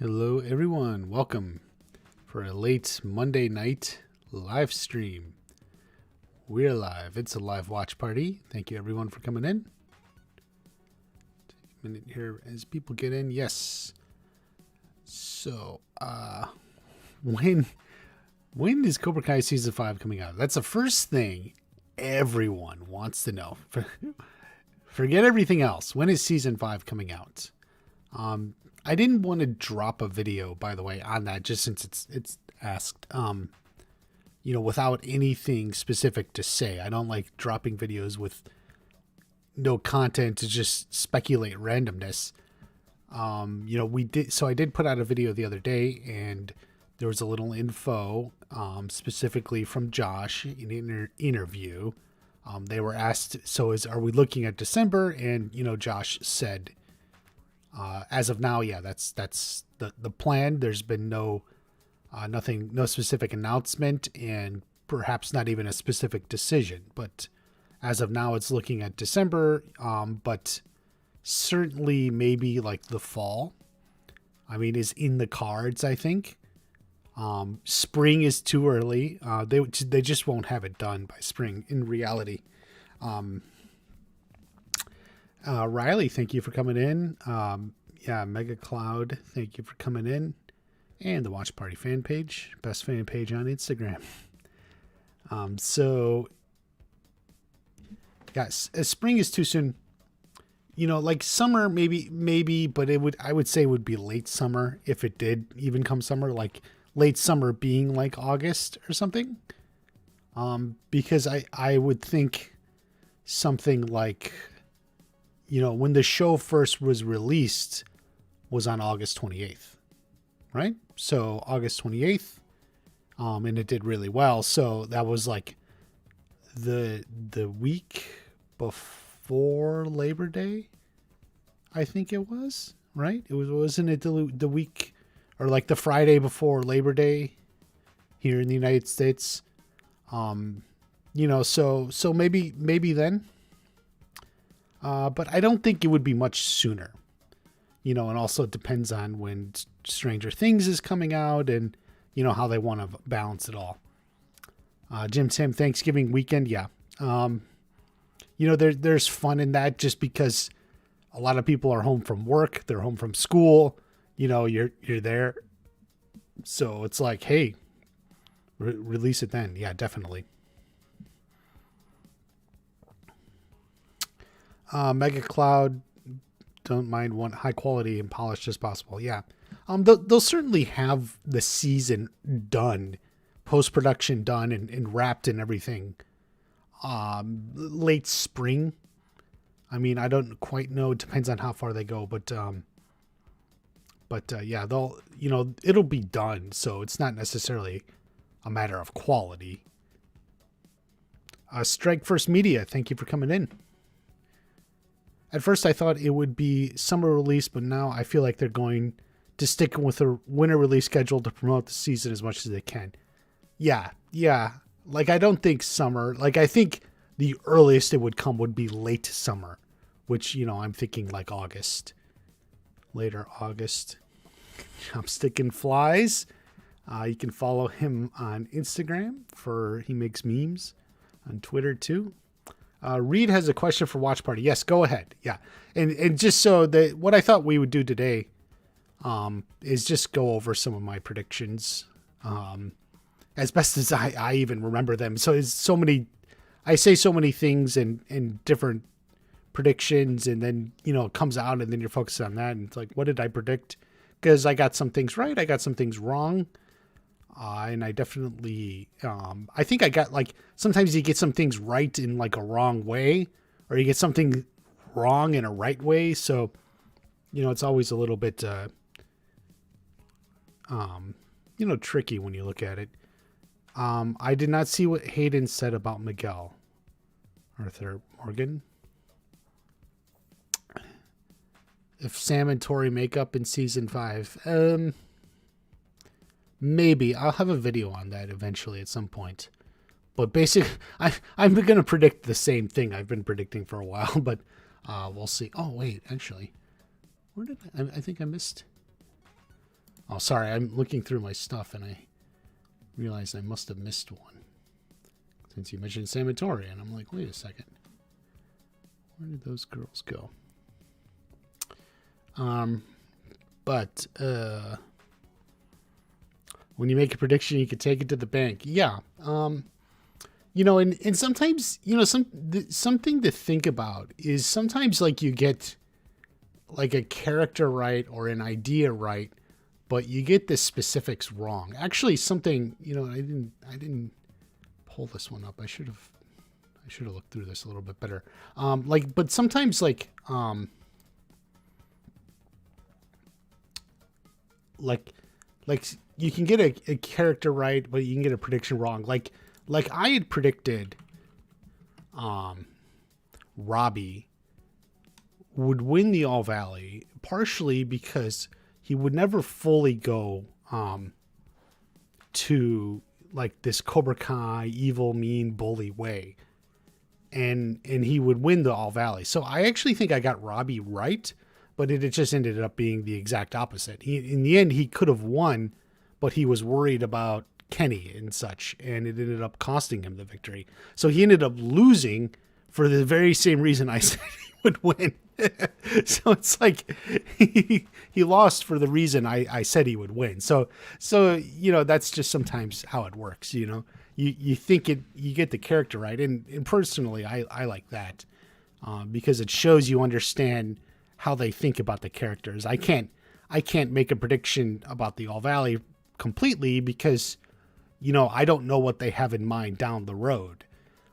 Hello, everyone. Welcome for a late Monday night live stream. We're live. It's a live watch party. Thank you, everyone, for coming in. Take a minute here as people get in. Yes. So, when is Cobra Kai Season 5 coming out? That's the first thing everyone wants to know. Forget everything else. When is Season 5 coming out? I didn't want to drop a video, by the way, on that, just since it's asked, without anything specific to say. I don't like dropping videos with no content to just speculate randomness. I did put out a video the other day, and there was a little info, specifically from Josh in an interview. They were asked, are we looking at December? And, Josh said, as of now, yeah, that's the plan. There's been no specific announcement, and perhaps not even a specific decision. But as of now, it's looking at December. But certainly maybe like the fall. I mean, is in the cards, I think. Spring is too early. They just won't have it done by spring in reality. Riley, thank you for coming in. Mega Cloud, thank you for coming in. And the Watch Party fan page, best fan page on Instagram. Spring is too soon. Like summer, maybe, but I would say it would be late summer if it did even come summer, like late summer being like August or something. Because I would think something like, when the show first was released was on August 28th, right? So August 28th, and it did really well. So that was like the week before Labor Day, I think it was, right? Wasn't it the week or like the Friday before Labor Day here in the United States? So maybe then. But I don't think it would be much sooner, and also it depends on when Stranger Things is coming out and, how they want to balance it all. Jim Sam, Thanksgiving weekend. Yeah. There's fun in that just because a lot of people are home from work. They're home from school, you're there. So it's like, hey, release it then. Yeah, definitely. Mega Cloud, don't mind one high quality and polished as possible. Yeah. They'll certainly have the season done, post-production done and wrapped and everything. Late spring. I mean, I don't quite know. It depends on how far they go, but yeah, it'll be done. So it's not necessarily a matter of quality. Strike First Media, thank you for coming in. At first, I thought it would be summer release, but now I feel like they're going to stick with a winter release schedule to promote the season as much as they can. Yeah. Like, I don't think summer. Like, I think the earliest it would come would be late summer, which, I'm thinking like August. Later August. Chopstickin' Flies. You can follow him on Instagram he makes memes. On Twitter, too. Reed has a question for Watch Party. Yes, go ahead. Yeah. And just so that what I thought we would do today is just go over some of my predictions as best as I even remember them. So it's so many, I say so many things and different predictions, and then, it comes out and then you're focused on that. And it's like, what did I predict? Because I got some things right. I got some things wrong. And I definitely, I think I got like, sometimes you get some things right in like a wrong way, or you get something wrong in a right way. So, it's always a little bit, tricky when you look at it. I did not see what Hayden said about Miguel. Arthur Morgan. If Sam and Tory make up in season 5, maybe I'll have a video on that eventually at some point. But basically, I'm going to predict the same thing I've been predicting for a while, but we'll see. Oh, wait, actually, where did I think I missed? Oh, sorry. I'm looking through my stuff and I realized I must have missed one. Since you mentioned Sam and Tory, and I'm like, wait a second. Where did those girls go? But when you make a prediction, you can take it to the bank. Yeah. You know, and sometimes, you know, something to think about is sometimes like you get like a character right or an idea right, but you get the specifics wrong. Actually, something, you know, I didn't pull this one up. I should have looked through this a little bit better. But sometimes like you can get a character right, but you can get a prediction wrong. Like I had predicted Robby would win the All Valley, partially because he would never fully go to like this Cobra Kai evil, mean, bully way. And he would win the All Valley. So I actually think I got Robby right, but it just ended up being the exact opposite. In the end, he could have won, but he was worried about Kenny and such, and it ended up costing him the victory. So he ended up losing for the very same reason I said he would win. So it's like he lost for the reason I said he would win. So you know, that's just sometimes how it works. You know, you think you get the character right, and personally I like that because it shows you understand how they think about the characters. I can't make a prediction about the All Valley completely because, you know, I don't know what they have in mind down the road.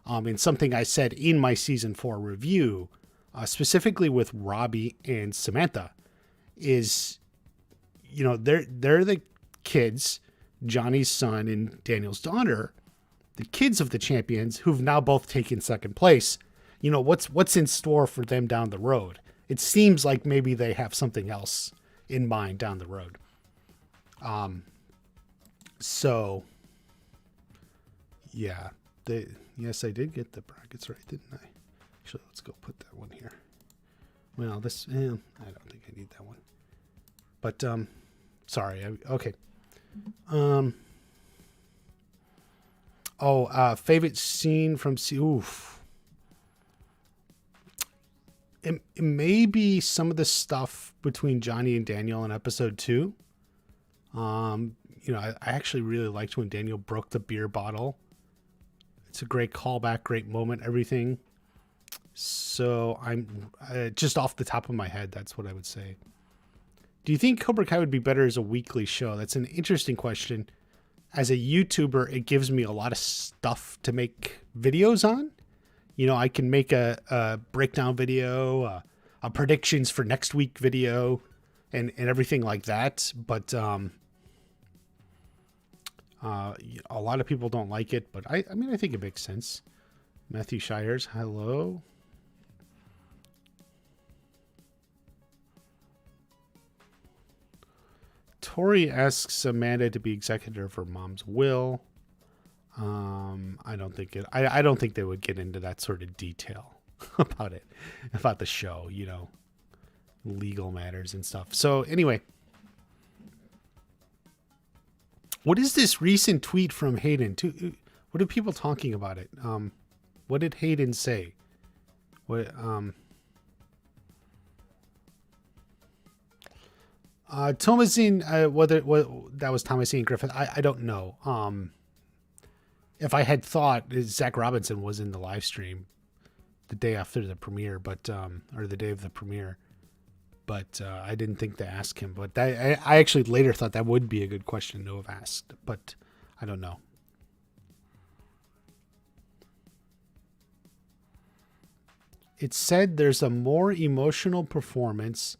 And something I said in my season 4 review, specifically with Robby and Samantha, is, you know, they're the kids, Johnny's son and Daniel's daughter, the kids of the champions who've now both taken second place. You know, what's in store for them down the road? It seems like maybe they have something else in mind down the road. So yeah, yes, I did get the brackets right, didn't I? Actually, let's go put that one here. Well, I don't think I need that one. But sorry. Okay. Favorite scene from oof. It may be some of the stuff between Johnny and Daniel in episode 2. You know, I actually really liked when Daniel broke the beer bottle. It's a great callback, great moment, everything. So I'm just off the top of my head, that's what I would say. Do you think Cobra Kai would be better as a weekly show? That's an interesting question. As a YouTuber, it gives me a lot of stuff to make videos on. You know, I can make a breakdown video, a predictions for next week video, and everything like that. But a lot of people don't like it, but I mean, I think it makes sense. Matthew Shires, hello. Tory asks Amanda to be executor of her mom's will. I don't think they would get into that sort of detail about the show, you know, legal matters and stuff. So anyway, what is this recent tweet from Hayden? What are people talking about it? What did Hayden say? Thomasine, whether that was Thomasine Griffith, I don't know. If I had thought Zach Robinson was in the live stream the day after the premiere, but or the day of the premiere, but I didn't think to ask him. But I actually later thought that would be a good question to have asked, but I don't know. It said there's a more emotional performance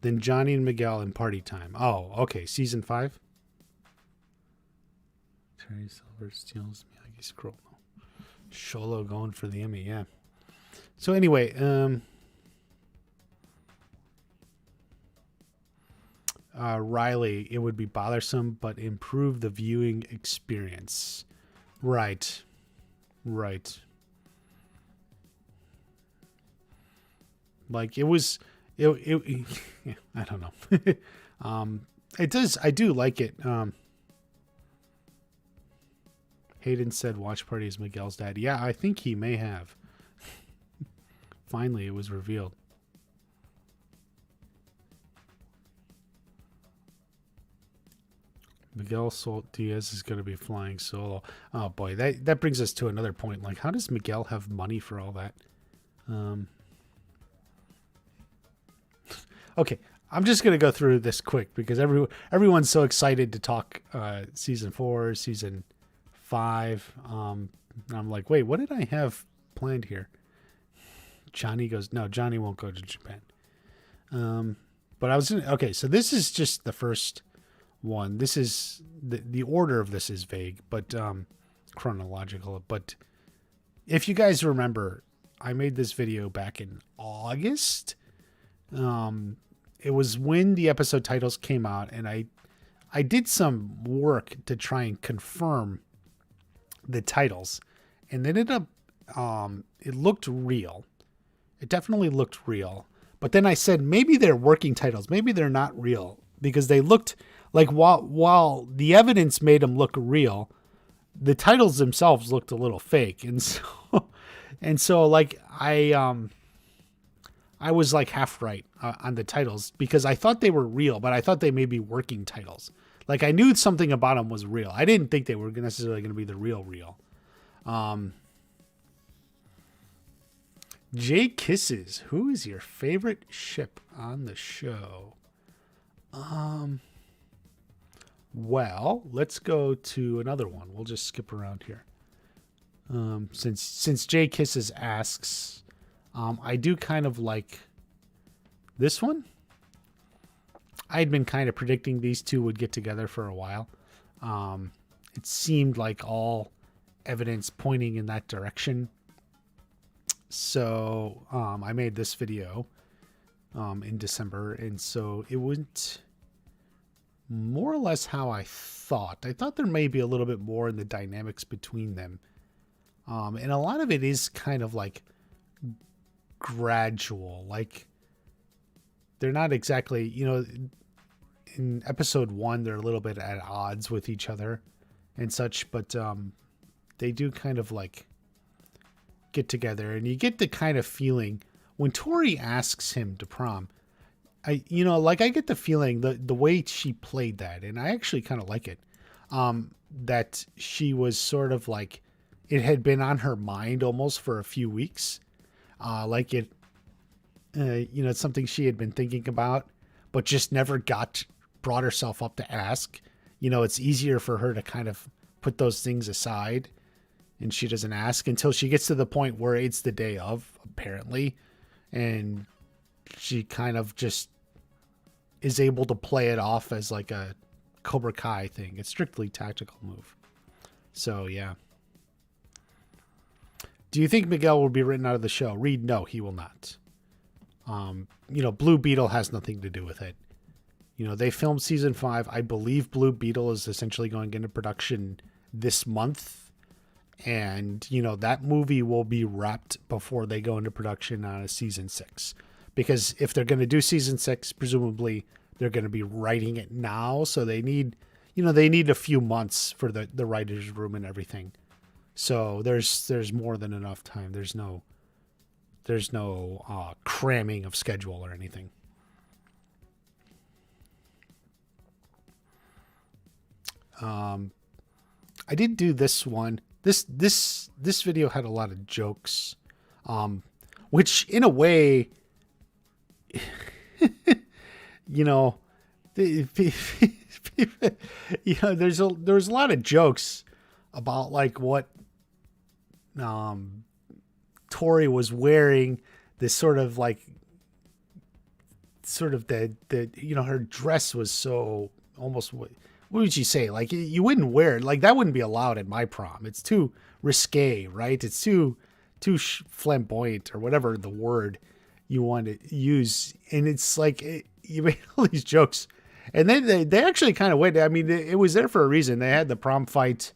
than Johnny and Miguel in Party Time. Oh, okay. Season 5. Terry Silver steals Miyagi scroll. Sholo going for the Emmy, yeah. So anyway, Riley, it would be bothersome, but improve the viewing experience. Right. Like it was, I don't know. It does. I do like it. Hayden said watch party is Miguel's dad. Yeah, I think he may have. Finally, it was revealed. Miguel Diaz is going to be flying solo. Oh boy, that brings us to another point. Like, how does Miguel have money for all that? Okay, I'm just going to go through this quick because everyone's so excited to talk season 4, season 5. I'm like, wait, what did I have planned here? Johnny goes, no, Johnny won't go to Japan. But I was okay. So this is just the first one. This is the order of this is vague, but chronological. But if you guys remember, I made this video back in August. It was when the episode titles came out, and I did some work to try and confirm the titles, and it ended up it looked real. It definitely looked real. But then I said maybe they're working titles, maybe they're not real, because they looked like while the evidence made them look real, the titles themselves looked a little fake, and so like I was like half right on the titles because I thought they were real, but I thought they may be working titles. Like I knew something about them was real. I didn't think they were necessarily going to be the real. Jay Kisses, who is your favorite ship on the show? Well, let's go to another one. We'll just skip around here. Since Jay Kisses asks, I do kind of like this one. I had been kind of predicting these two would get together for a while. It seemed like all evidence pointing in that direction. So I made this video in December, and so it went more or less how I thought. I thought there may be a little bit more in the dynamics between them. And a lot of it is kind of like gradual. Like they're not exactly, in episode 1, they're a little bit at odds with each other and such, but they do kind of like get together, and you get the kind of feeling when Tori asks him to prom. I get the feeling the way she played that, and I actually kind of like it, that she was sort of like it had been on her mind almost for a few weeks, like it, it's something she had been thinking about, but just never brought herself up to ask. It's easier for her to kind of put those things aside, and she doesn't ask until she gets to the point where it's the day of, apparently, and she kind of just is able to play it off as like a Cobra Kai thing. It's strictly tactical move. So, yeah. Do you think Miguel will be written out of the show? Reed, no, he will not. Blue Beetle has nothing to do with it. They filmed season 5. I believe Blue Beetle is essentially going into production this month. And, that movie will be wrapped before they go into production on a season 6. Because if they're going to do season 6, presumably they're going to be writing it now. So they need a few months for the writer's room and everything. So there's more than enough time. There's no cramming of schedule or anything. I did do this one. This video had a lot of jokes, which in a way, there's a lot of jokes about like what Tori was wearing, this sort of her dress was so almost, what would you say? Like you wouldn't wear it. Like that wouldn't be allowed at my prom. It's too risque, right? It's too flamboyant or whatever the word you want to use. And it's like, you made all these jokes, and then they actually kind of went. I mean, it was there for a reason. They had the prom fight.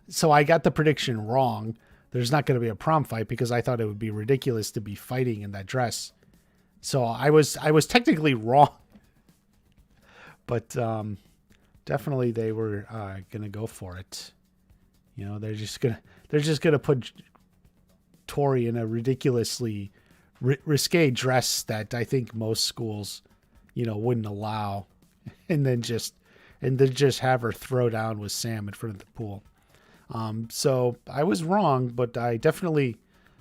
So I got the prediction wrong. There's not going to be a prom fight because I thought it would be ridiculous to be fighting in that dress. So I was technically wrong. But definitely they were gonna go for it. You know, they're just gonna put Tory in a ridiculously risque dress that I think most schools, you know, wouldn't allow, and then just have her throw down with Sam in front of the pool. So I was wrong, but I definitely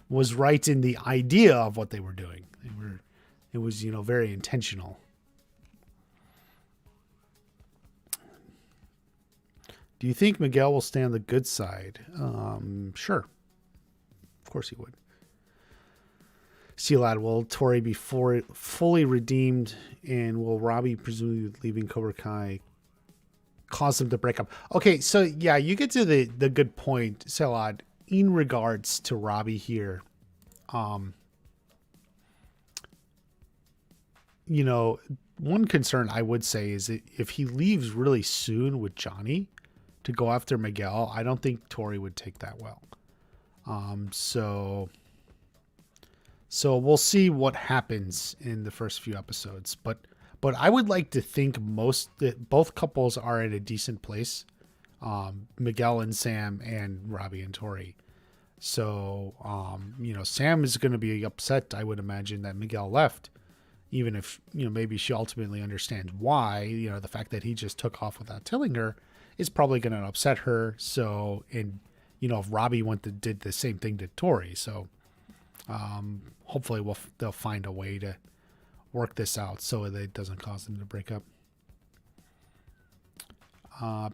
was right in the idea of what they were doing. It was, you know, very intentional. Do you think Miguel will stay on the good side? Sure. Of course he would. Sea Lad, will Tory be fully redeemed, and will Robby, presumably leaving Cobra Kai, cause them to break up? Okay, so yeah, you get to the good point, Sea Lad, in regards to Robby here. You know, one concern I would say is that if he leaves really soon with Johnny to go after Miguel, I don't think Tory would take that well. So we'll see what happens in the first few episodes. But I would like to think that both couples are in a decent place. Miguel and Sam, and Robby and Tory. So, you know, Sam is going to be upset, I would imagine, that Miguel left. Even if, you know, maybe she ultimately understands why, you know, the fact that he just took off without telling her is probably going to upset her. So, and, you know, if Robby did the same thing to Tory. So, hopefully they'll find a way to work this out so that it doesn't cause them to break up.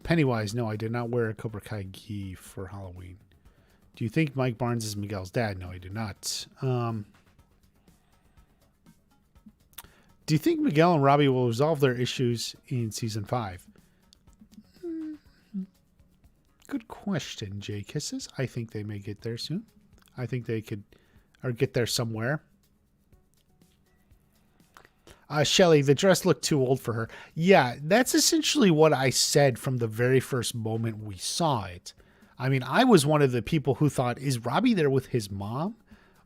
Pennywise, no, I did not wear a Cobra Kai gi for Halloween. Do you think Mike Barnes is Miguel's dad? No, I do not. Do you think Miguel and Robby will resolve their issues in season 5? Good question, Jay Kisses. I think they may get there soon. I think they could, or get there somewhere. Shelly, the dress looked too old for her. Yeah, that's essentially what I said from the very first moment we saw it. I mean, I was one of the people who thought, is Robby there with his mom?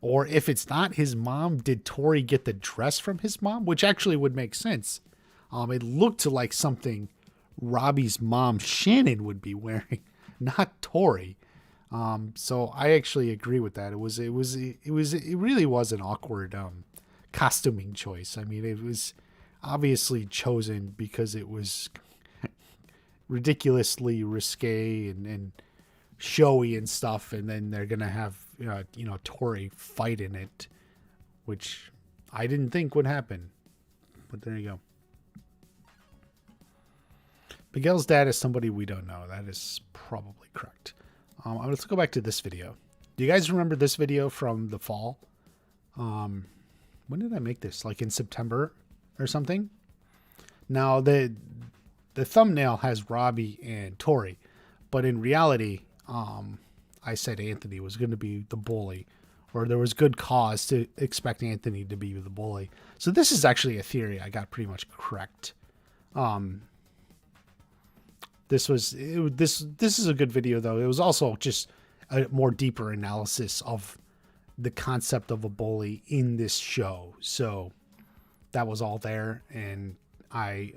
Or if it's not his mom, did Tory get the dress from his mom? Which actually would make sense. It looked like something Robby's mom, Shannon, would be wearing, not Tory. So I actually agree with that. It really was an awkward costuming choice. I mean, it was obviously chosen because it was ridiculously risque and showy and stuff, and then they're gonna have Tory fight in it, which I didn't think would happen, but there you go. Miguel's dad is somebody we don't know. That is probably correct. Let's go back to this video. Do you guys remember this video from the fall? When did I make this? Like in September or something? Now the thumbnail has Robby and Tory, but in reality, I said Anthony was going to be the bully, or there was good cause to expect Anthony to be the bully. So this is actually a theory I got pretty much correct. This is a good video though. It was also just a more deeper analysis of the concept of a bully in this show. So that was all there, and I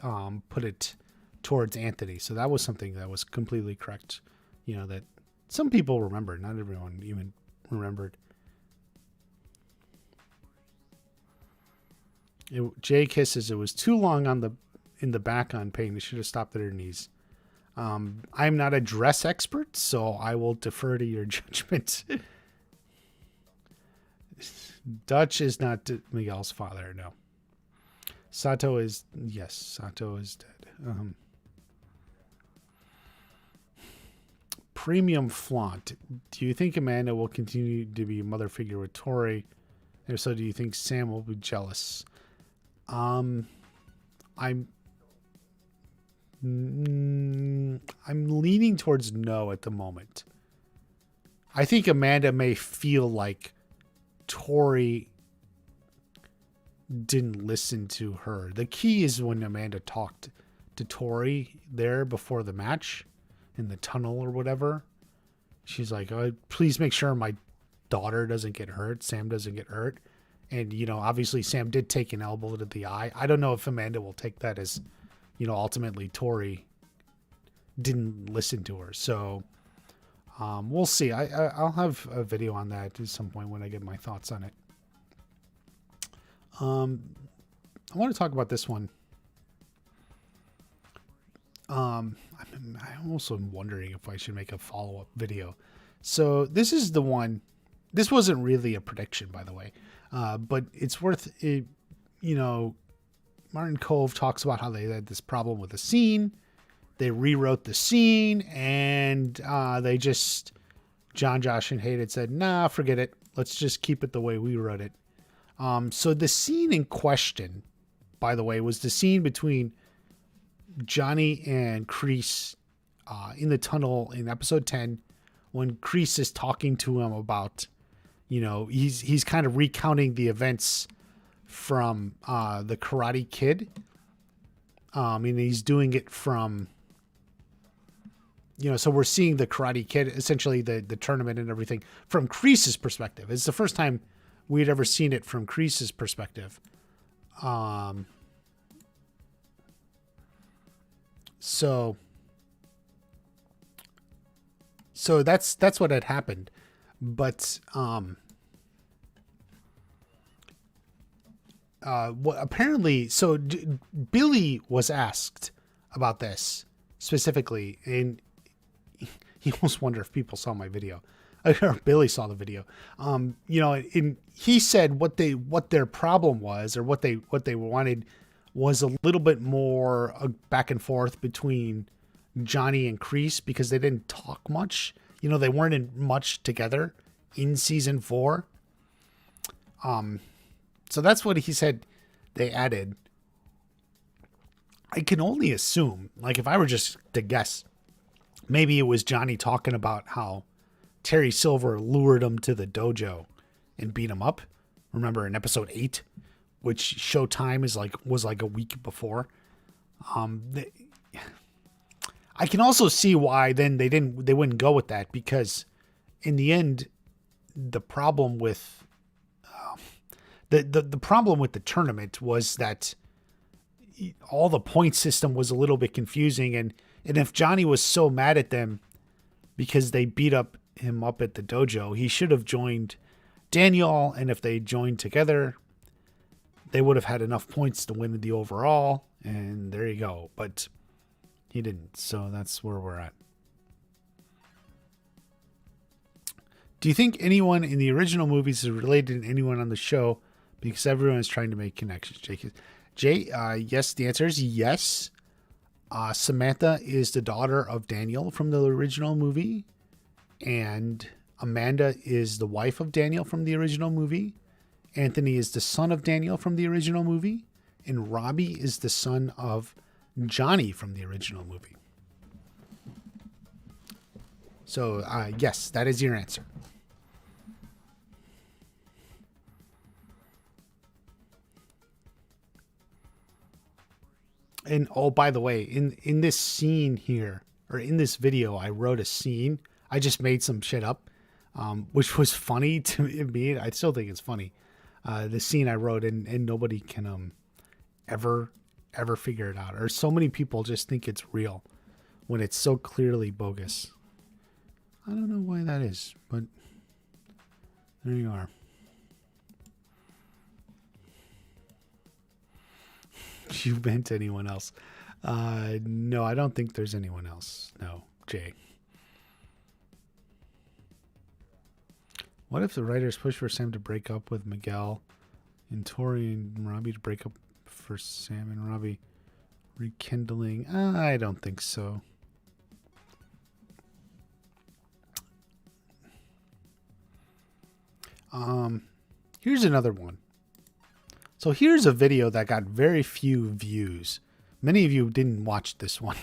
put it towards Anthony. So that was something that was completely correct. You know, that some people remember, not everyone even remembered. Jay Kisses, it was too long in the back on pain. They should have stopped at her knees. I'm not a dress expert, so I will defer to your judgment. Dutch is not Miguel's father, no. Sato is dead. Premium Flaunt. Do you think Amanda will continue to be a mother figure with Tory? If so, do you think Sam will be jealous? I'm leaning towards no at the moment. I think Amanda may feel like Tory didn't listen to her. The key is when Amanda talked to Tory there before the match in the tunnel or whatever. She's like, oh, please make sure my daughter doesn't get hurt. Sam doesn't get hurt. And, obviously Sam did take an elbow to the eye. I don't know if Amanda will take that as ultimately Tory didn't listen to her. So we'll see. I'll have a video on that at some point when I get my thoughts on it. I want to talk about this one. I'm also wondering if I should make a follow-up video. So this is the one. This wasn't really a prediction, by the way, but it's worth it. Martin Kove talks about how they had this problem with the scene. They rewrote the scene, and they just, John, Josh, and Hayden said, nah, forget it. Let's just keep it the way we wrote it. So the scene in question, by the way, was the scene between Johnny and Kreese in the tunnel in episode 10, when Kreese is talking to him about, he's kind of recounting the events from the Karate Kid. And he's doing it from, so we're seeing the Karate Kid, essentially the tournament and everything from Kreese's perspective. It's the first time we'd ever seen it from Kreese's perspective. So that's what had happened. But apparently, so Billy was asked about this specifically, and he almost wonder if people saw my video. Or Billy saw the video. And he said what their problem was, or what they wanted, was a little bit more back and forth between Johnny and Kreese, because they didn't talk much. They weren't in much together in season 4. So that's what he said they added. I can only assume, like, if I were just to guess, maybe it was Johnny talking about how Terry Silver lured him to the dojo and beat him up. Remember in episode 8, which Showtime was like a week before. I can also see why then they wouldn't go with that, because in the end, the problem with the problem with the tournament was that all the point system was a little bit confusing, and if Johnny was so mad at them because they beat him up at the dojo, he should have joined Daniel, and if they joined together, they would have had enough points to win the overall, and there you go. But he didn't, so that's where we're at. Do you think anyone in the original movies is related to anyone on the show? Because everyone is trying to make connections. Jay, yes, the answer is yes. Samantha is the daughter of Daniel from the original movie, and Amanda is the wife of Daniel from the original movie. Anthony is the son of Daniel from the original movie, and Robby is the son of Johnny from the original movie. So, yes, that is your answer. And, oh, by the way, in this scene here, or in this video, I wrote a scene. I just made some shit up, which was funny to me. I still think it's funny. The scene I wrote, and nobody can ever figure it out. Or so many people just think it's real when it's so clearly bogus. I don't know why that is, but there you are. You meant anyone else? No, I don't think there's anyone else. No, Jay. What if the writers push for Sam to break up with Miguel and Tory and Robby to break up for Sam and Robby? Rekindling? I don't think so. Here's another one. So here's a video that got very few views. Many of you didn't watch this one.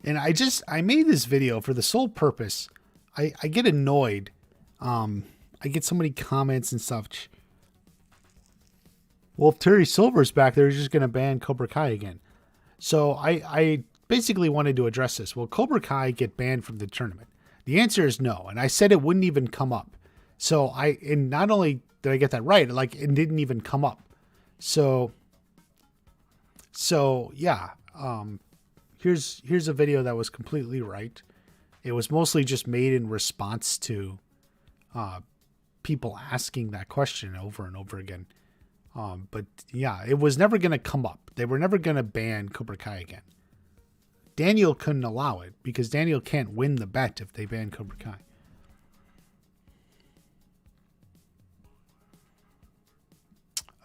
And I made this video for the sole purpose. I get annoyed. I get so many comments and such. Well, if Terry Silver's back, they're just going to ban Cobra Kai again. So I basically wanted to address this. Will Cobra Kai get banned from the tournament? The answer is no. And I said it wouldn't even come up. So and not only did I get that right, like, it didn't even come up. So So yeah, here's a video that was completely right. It was mostly just made in response to people asking that question over and over again. But yeah, it was never going to come up. They were never going to ban Cobra Kai again. Daniel couldn't allow it because Daniel can't win the bet if they ban Cobra Kai.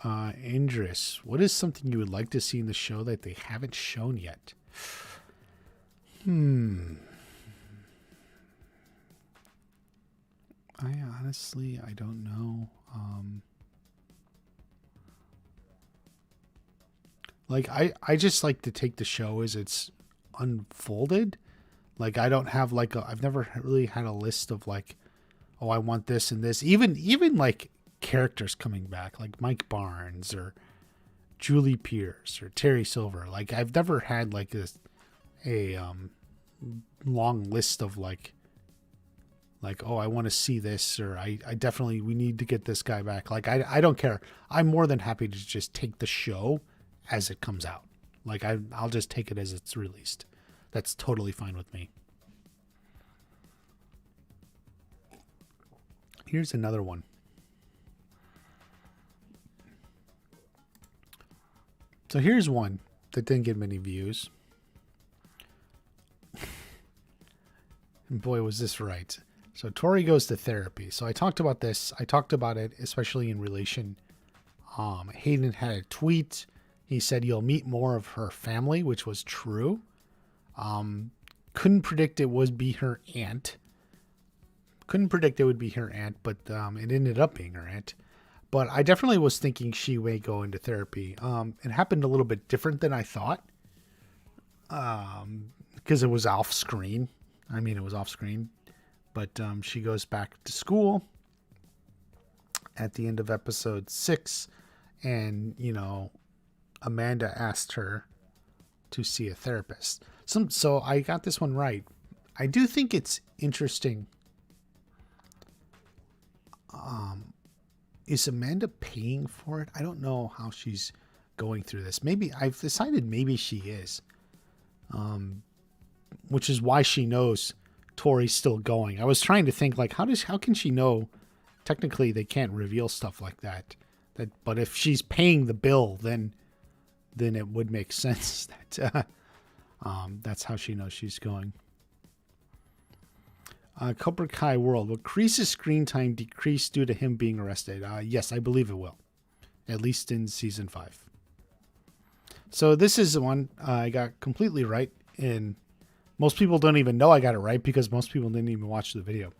Andrus, what is something you would like to see in the show that they haven't shown yet? I don't know. Like I just like to take the show as it's unfolded. Like I don't have like I've never really had a list of like, oh, I want this and this. Even like characters coming back, like Mike Barnes or Julie Pierce or Terry Silver. Like I've never had like a long list of like, oh, I want to see this, or I definitely, we need to get this guy back. Like I don't care. I'm more than happy to just take the show as it comes out. Like I'll just take it as it's released. That's totally fine with me. Here's another one. So here's one that didn't get many views. And boy, was this right. So Tory goes to therapy. So I talked about this. I talked about it, especially in relation. Hayden had a tweet. He said you'll meet more of her family, which was true. Couldn't predict it would be her aunt. But it ended up being her aunt. But I definitely was thinking she may go into therapy. It happened a little bit different than I thought. Because it was off screen. It was off screen. But she goes back to school at the end of episode 6. And, Amanda asked her to see a therapist. So I got this one right. I do think it's interesting. Is Amanda paying for it? I don't know how she's going through this. Maybe I've decided maybe she is. Which is why she knows Tory's still going. I was trying to think like, how can she know? Technically, they can't reveal stuff like that. But if she's paying the bill, then it would make sense that that's how she knows she's going. Cobra Kai World. Will Kreese's screen time decrease due to him being arrested? Yes, I believe it will. At least in season 5. So this is the one I got completely right. And most people don't even know I got it right because most people didn't even watch the video.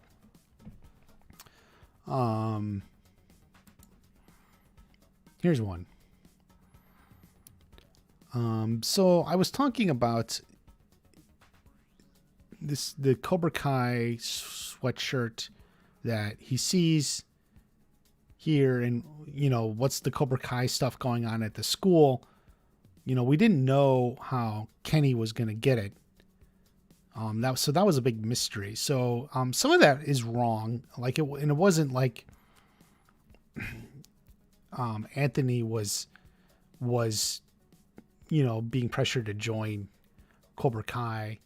Here's one. So I was talking about the Cobra Kai sweatshirt that he sees here, and what's the Cobra Kai stuff going on at the school. We didn't know how Kenny was going to get it. That was a big mystery. So some of that is wrong. Like it wasn't like Anthony was being pressured to join Cobra Kai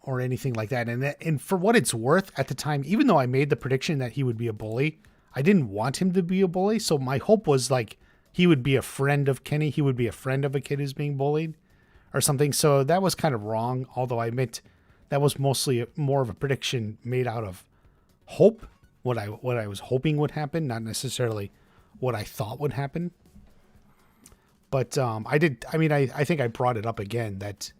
or anything like that. And for what it's worth at the time, even though I made the prediction that he would be a bully, I didn't want him to be a bully. So my hope was like he would be a friend of Kenny. He would be a friend of a kid who's being bullied or something. So that was kind of wrong. Although I admit that was mostly more of a prediction made out of hope. What I was hoping would happen, not necessarily what I thought would happen. But I think I brought it up again that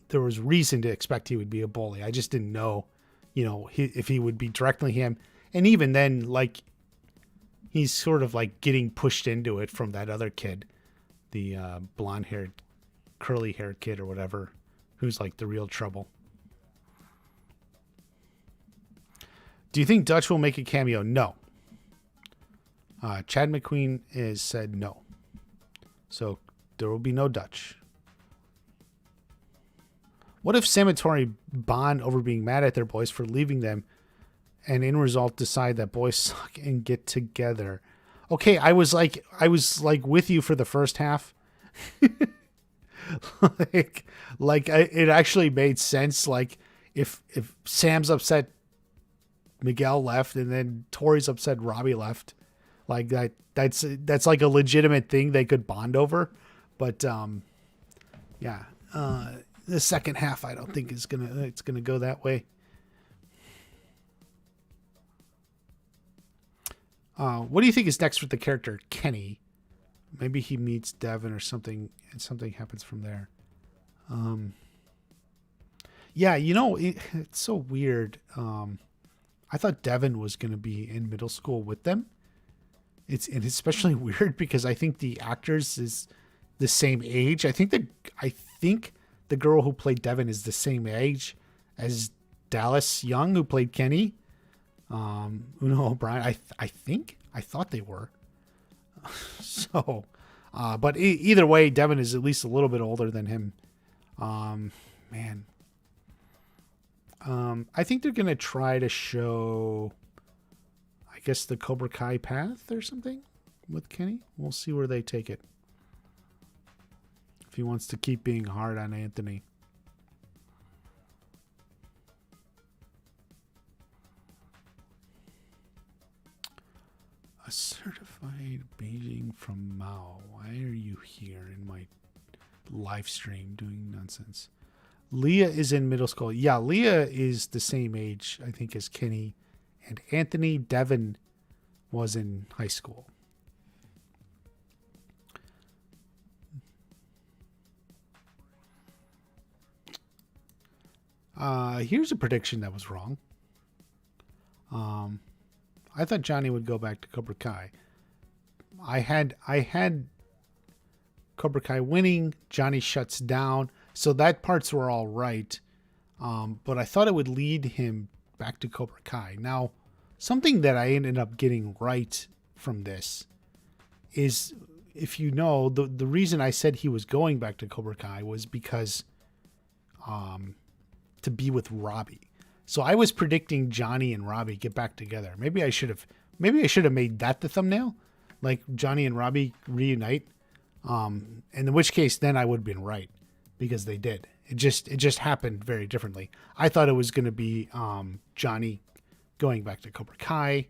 there was reason to expect he would be a bully. I just didn't know, if he would be directly him. And even then, like, he's sort of like getting pushed into it from that other kid, the blonde-haired, curly-haired kid or whatever, who's like the real trouble. Do you think Dutch will make a cameo? No. Chad McQueen has said no. So there will be no Dutch. What if Sam and Tory bond over being mad at their boys for leaving them and in result decide that boys suck and get together? Okay, I was like with you for the first half like, it actually made sense. Like, if Sam's upset, Miguel left, and then Tory's upset, Robby left. Like that's like a legitimate thing they could bond over. But yeah, the second half I don't think it's gonna go that way. What do you think is next with the character Kenny? Maybe he meets Devin or something, and something happens from there. Yeah, it's so weird. I thought Devin was going to be in middle school with them. It's especially weird because I think the actors is the same age. I think the girl who played Devin is the same age as Dallas Young, who played Kenny. Uno O'Brien. I thought they were. So, but either way, Devin is at least a little bit older than him. Man. I think they're gonna try to show, I guess, the Cobra Kai path or something with Kenny. We'll see where they take it. If he wants to keep being hard on Anthony. A certified Beijing from Mao. Why are you here in my live stream doing nonsense? Leah is in middle school. Yeah, Leah is the same age, I think, as Kenny and Anthony. Devin was in high school. Here's a prediction that was wrong. I thought Johnny would go back to Cobra Kai. I had Cobra Kai winning. Johnny shuts down. So that parts were all right. But I thought it would lead him back to Cobra Kai. Now, something that I ended up getting right from this is, if you know, the reason I said he was going back to Cobra Kai was because to be with Robby. So I was predicting Johnny and Robby get back together. Maybe I should have made that the thumbnail, like Johnny and Robby reunite. And in which case, then I would have been right, because they did. It just happened very differently. I thought it was going to be Johnny going back to Cobra Kai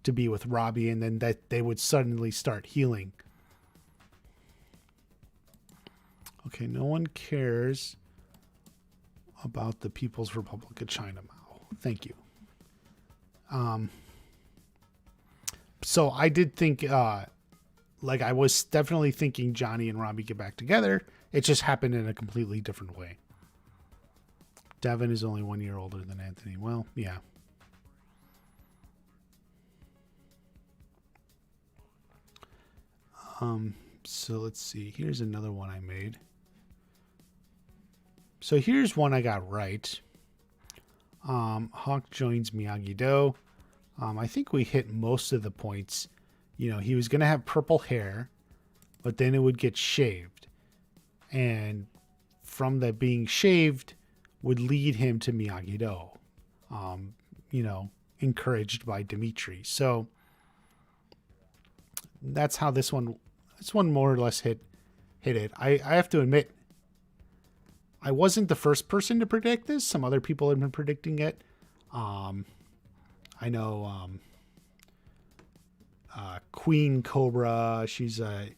to be with Robby, and then that they would suddenly start healing. Okay, no one cares about the People's Republic of China, Mao. Thank you. So I did think, like, I was definitely thinking Johnny and Robby get back together. It just happened in a completely different way. Devin is only 1 year older than Anthony. Well, yeah. So let's see. Here's another one I made. So here's one I got right. Hawk joins Miyagi-Do. I think we hit most of the points. You know, he was going to have purple hair, but then it would get shaved. And from that being shaved would lead him to Miyagi-Do. You know, encouraged by Dimitri. So that's how this one more or less hit it. I have to admit, I wasn't the first person to predict this. Some other people have been predicting it. I know Queen Cobra. She's a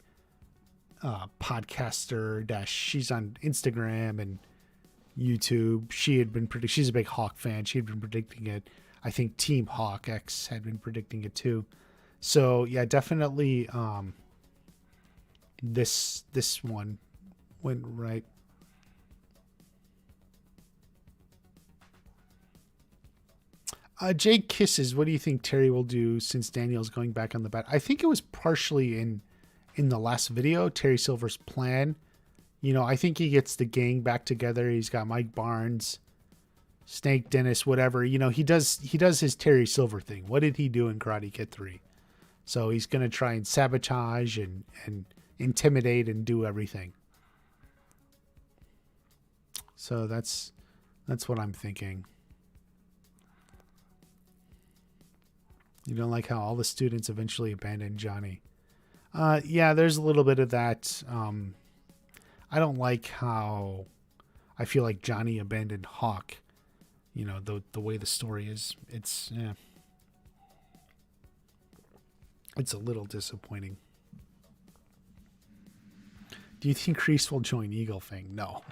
podcaster. She's on Instagram and YouTube. She's a big Hawk fan. She had been predicting it. I think Team Hawk X had been predicting it too. So yeah, definitely this one went right. Jake Kisses, what do you think Terry will do since Daniel's going back on the bat? I think it was partially in the last video, Terry Silver's plan. You know, I think he gets the gang back together. He's got Mike Barnes, Snake Dennis, whatever. You know, he does his Terry Silver thing. What did he do in Karate Kid 3? So he's going to try and sabotage and intimidate and do everything. So that's what I'm thinking. You don't like how all the students eventually abandoned Johnny. Yeah, there's a little bit of that. I don't like how I feel like Johnny abandoned Hawk. You know, the way the story is, it's it's a little disappointing. Do you think Kreese will join Eagle Fang? No.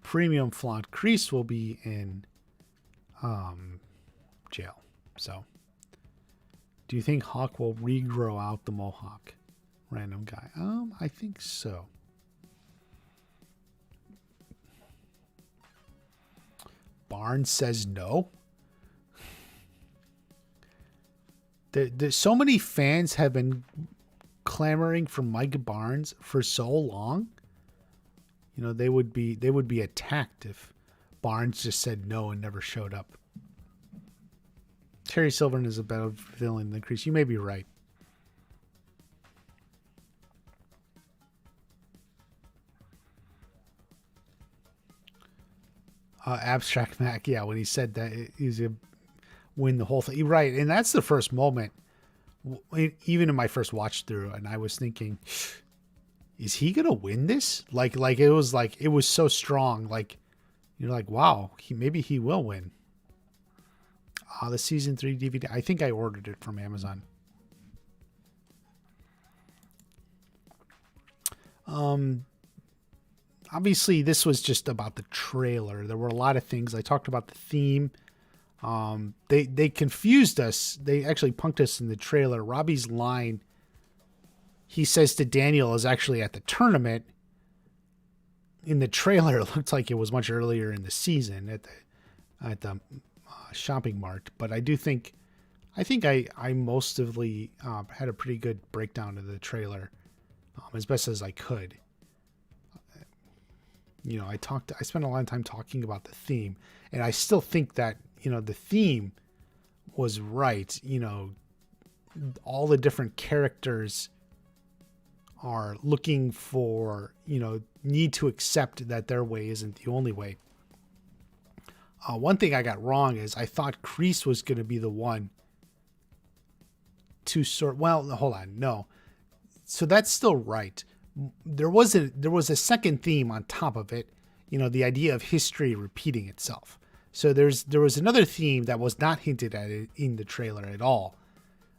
Premium flaunt. Kreese will be in jail. So, do you think Hawk will regrow out the mohawk? Random guy. I think so. Barnes says no. There's so many fans have been clamoring for Mike Barnes for so long. You know, they would be attacked if Barnes just said no and never showed up. Terry Silverman is a better villain than Kreese. You may be right. Abstract Mac, yeah, when he said that he's a win the whole thing, right? And that's the first moment, even in my first watch through, and I was thinking, is he gonna win this? Like it was so strong. Like you're like, wow, maybe he will win. The season 3 DVD. I think I ordered it from Amazon. Obviously, this was just about the trailer. There were a lot of things. I talked about the theme. They confused us. They actually punked us in the trailer. Robby's line, he says to Daniel, is actually at the tournament. In the trailer, it looked like it was much earlier in the season at the shopping mart. But I think I mostly had a pretty good breakdown of the trailer, as best as I could. You know, I spent a lot of time talking about the theme, and I still think that, you know, the theme was right. You know, all the different characters are looking for, you know, need to accept that their way isn't the only way. One thing I got wrong is I thought Kreese was going to be the one to sort. Well, hold on, no. So that's still right. There was a second theme on top of it, you know, the idea of history repeating itself. So there was another theme that was not hinted at in the trailer at all.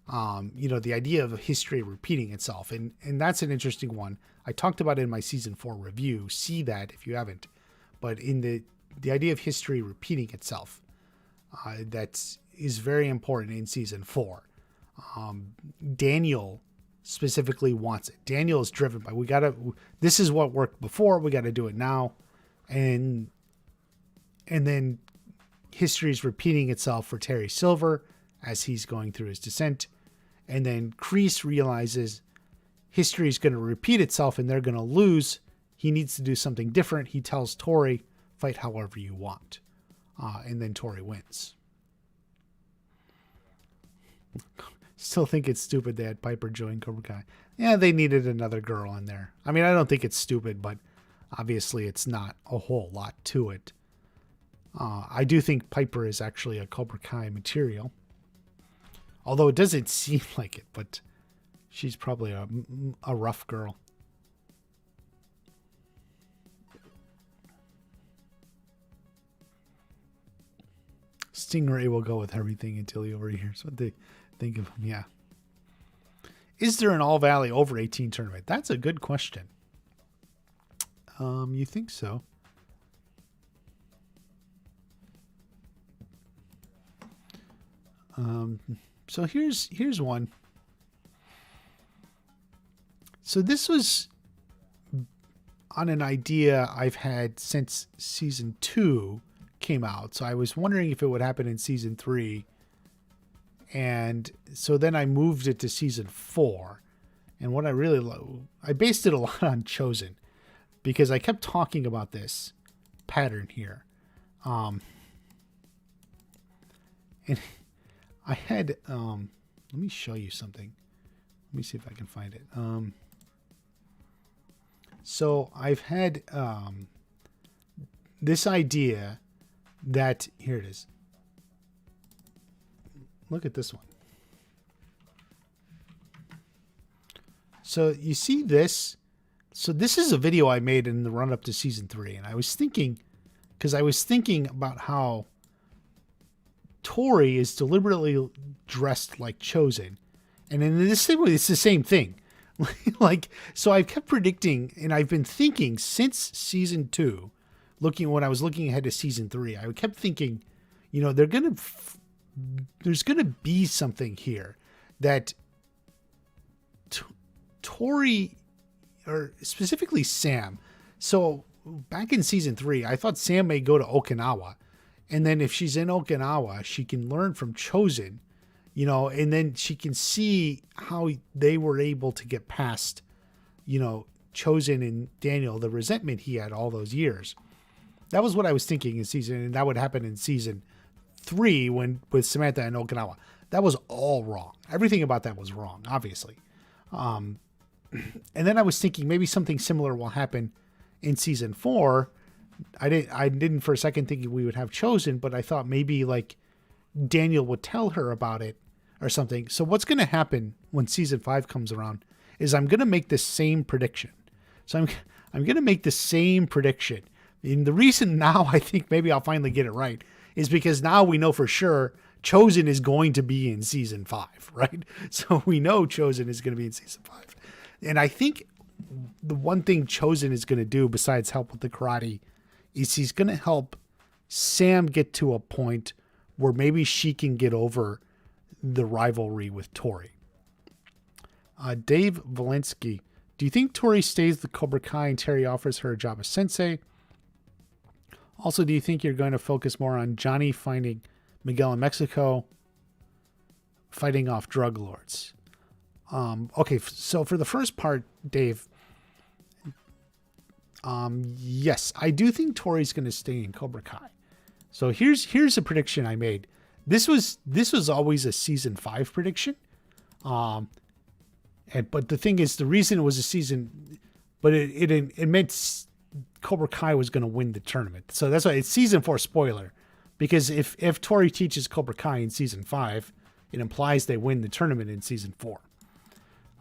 You know, the idea of history repeating itself, and that's an interesting one. I talked about it in my season 4 review. See that if you haven't. But in the idea of history repeating itself, that is very important in season 4. Daniel specifically wants it. Daniel is driven by, this is what worked before, we got to do it now. And then history is repeating itself for Terry Silver as he's going through his descent. And then Kreese realizes history is going to repeat itself and they're going to lose. He needs to do something different. He tells Tory, fight however you want. And then Tory wins. Still think it's stupid they had Piper join Cobra Kai. Yeah, they needed another girl in there. I mean, I don't think it's stupid, but obviously it's not a whole lot to it. I do think Piper is actually a Cobra Kai material. Although it doesn't seem like it, but she's probably a rough girl. Stingray will go with everything until he overhears what they think of him. Yeah. Is there an All Valley over 18 tournament? That's a good question. You think so? So here's one. So this was on an idea I've had since season 2 came out. So I was wondering if it would happen in season 3. And so then I moved it to season 4. And what I really I based it a lot on Chosen, because I kept talking about this pattern here. And I had, let me show you something. Let me see if I can find it. So I've had this idea that, here it is. look at this one. So you see this. So this is a video I made in the run up to season 3. And I was thinking, because I was thinking about how Tory is deliberately dressed like Chosen. And in this thing, it's the same thing. Like, so I've kept predicting, and I've been thinking since season 2, when I was looking ahead to season 3, I kept thinking, you know, there's going to be something here that Tory, or specifically Sam. So back in season 3, I thought Sam may go to Okinawa. And then if she's in Okinawa, she can learn from Chosen, you know, and then she can see how they were able to get past, you know, Chosen and Daniel, the resentment he had all those years. That was what I was thinking in season, and that would happen in season 3 with Samantha and Okinawa. That was all wrong. Everything about that was wrong, obviously. And then I was thinking maybe something similar will happen in season 4. I didn't for a second think we would have Chosen, but I thought maybe like Daniel would tell her about it or something. So what's going to happen when season 5 comes around is I'm going to make the same prediction. So I'm going to make the same prediction. And the reason now I think maybe I'll finally get it right is because now we know for sure Chosen is going to be in season 5, right? So we know Chosen is going to be in season 5. And I think the one thing Chosen is going to do besides help with the karate is he's going to help Sam get to a point where maybe she can get over the rivalry with Tory. Dave Valinsky, do you think Tory stays the Cobra Kai and Terry offers her a job as sensei? Also, do you think you're going to focus more on Johnny finding Miguel in Mexico, fighting off drug lords? Okay, so for the first part, Dave, yes, I do think Tory's going to stay in Cobra Kai. So here's a prediction I made. This was always a season 5 prediction. But the thing is, the reason it was a season, but it meant Cobra Kai was going to win the tournament. So that's why it's season 4 spoiler, because if Tory teaches Cobra Kai in season 5, it implies they win the tournament in season 4.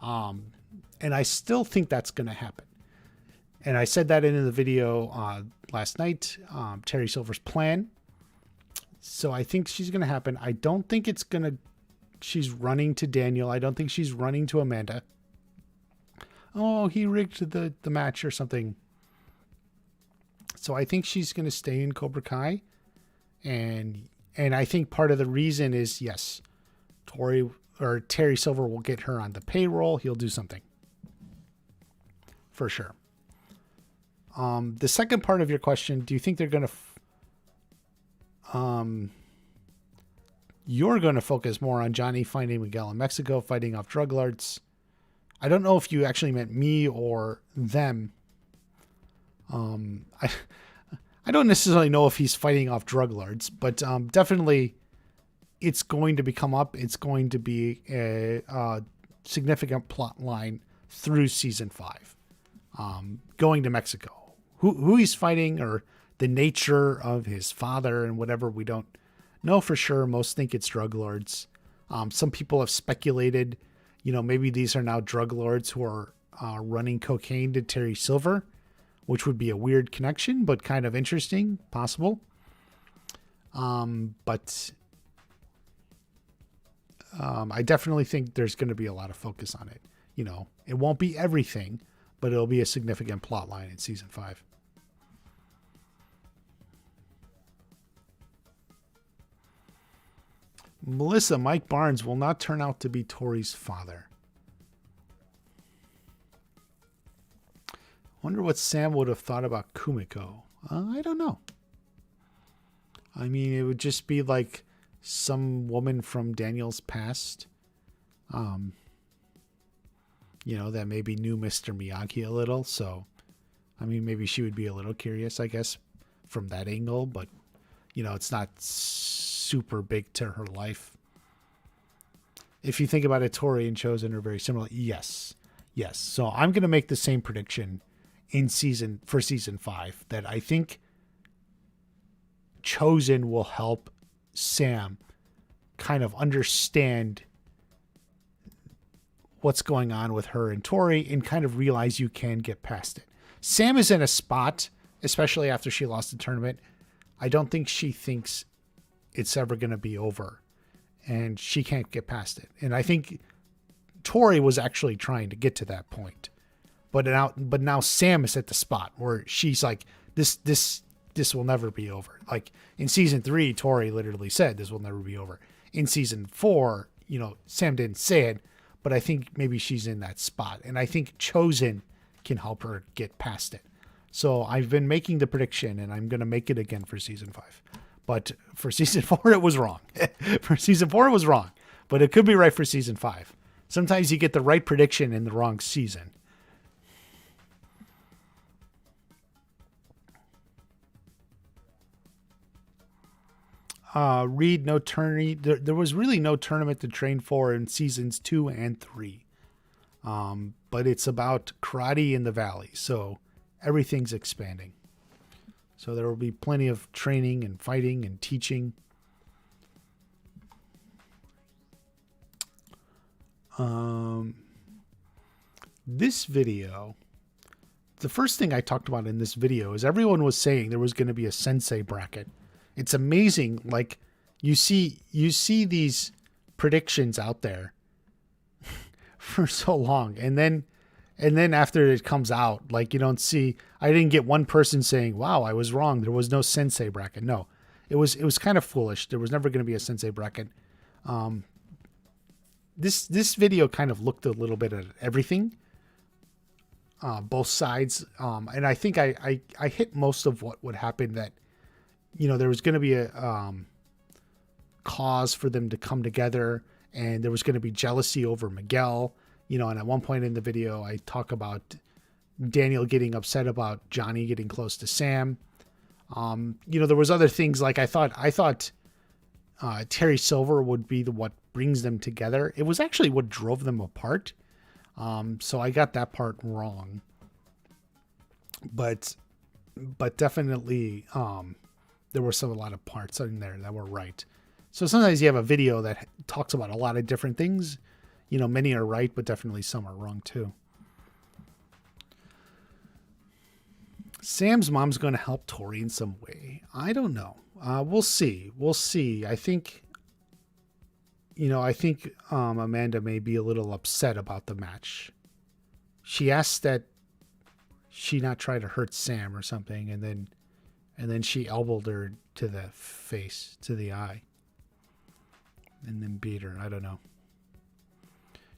And I still think that's going to happen. And I said that in the video last night, Terry Silver's plan. So I think she's going to happen. I don't think she's running to Daniel. I don't think she's running to Amanda. Oh, he rigged the match or something. So I think she's going to stay in Cobra Kai. And I think part of the reason is, yes, Terry Silver will get her on the payroll. He'll do something. For sure. The second part of your question, do you think they're going to you're going to focus more on Johnny finding Miguel in Mexico, fighting off drug lords? I don't know if you actually meant me or them. I don't necessarily know if he's fighting off drug lords, but definitely it's going to become up. It's going to be a significant plot line through season 5. Going to Mexico. Who he's fighting, or the nature of his father and whatever, we don't know for sure. Most think it's drug lords. Some people have speculated, maybe these are now drug lords who are running cocaine to Terry Silver, which would be a weird connection, but kind of interesting, possible. But I definitely think there's going to be a lot of focus on it. It won't be everything, but it'll be a significant plot line in season 5. Melissa, Mike Barnes will not turn out to be Tory's father. Wonder what Sam would have thought about Kumiko. I don't know. I mean, it would just be like some woman from Daniel's past. That maybe knew Mr. Miyagi a little. So, I mean, maybe she would be a little curious, I guess, from that angle. But, it's not super big to her life. If you think about it, Tory and Chosen are very similar. Yes. So I'm going to make the same prediction for season 5, that I think Chosen will help Sam kind of understand what's going on with her and Tory and kind of realize you can get past it. Sam is in a spot, especially after she lost the tournament. I don't think she thinks it's ever going to be over, and she can't get past it. And I think Tory was actually trying to get to that point, but now Sam is at the spot where she's like, this will never be over. Like in season 3, Tory literally said this will never be over. In season 4, Sam didn't say it, but I think maybe she's in that spot, and I think Chosen can help her get past it. So I've been making the prediction, and I'm going to make it again for season 5. But for season 4, it was wrong. For season 4, it was wrong, but it could be right for season 5. Sometimes you get the right prediction in the wrong season. Reed, no tourney. There was really no tournament to train for in seasons 2 and 3. But it's about karate in the valley, so everything's expanding. So there will be plenty of training and fighting and teaching. This video, the first thing I talked about in this video is everyone was saying there was going to be a sensei bracket. It's amazing. Like you see these predictions out there for so long. And then after it comes out, like I didn't get one person saying, wow, I was wrong. There was no sensei bracket. No, it was kind of foolish. There was never going to be a sensei bracket. This video kind of looked a little bit at everything, both sides. And I think I hit most of what would happen, that, there was going to be a cause for them to come together, and there was going to be jealousy over Miguel, and at one point in the video, I talk about Daniel getting upset about Johnny getting close to Sam. There was other things, like I thought Terry Silver would be what brings them together. It was actually what drove them apart. So I got that part wrong, but definitely, there were a lot of parts in there that were right. So sometimes you have a video that talks about a lot of different things. Many are right, but definitely some are wrong too. Sam's mom's going to help Tory in some way. I don't know. We'll see. I think, Amanda may be a little upset about the match. She asked that she not try to hurt Sam or something, and then she elbowed her to the face, to the eye, and then beat her. I don't know.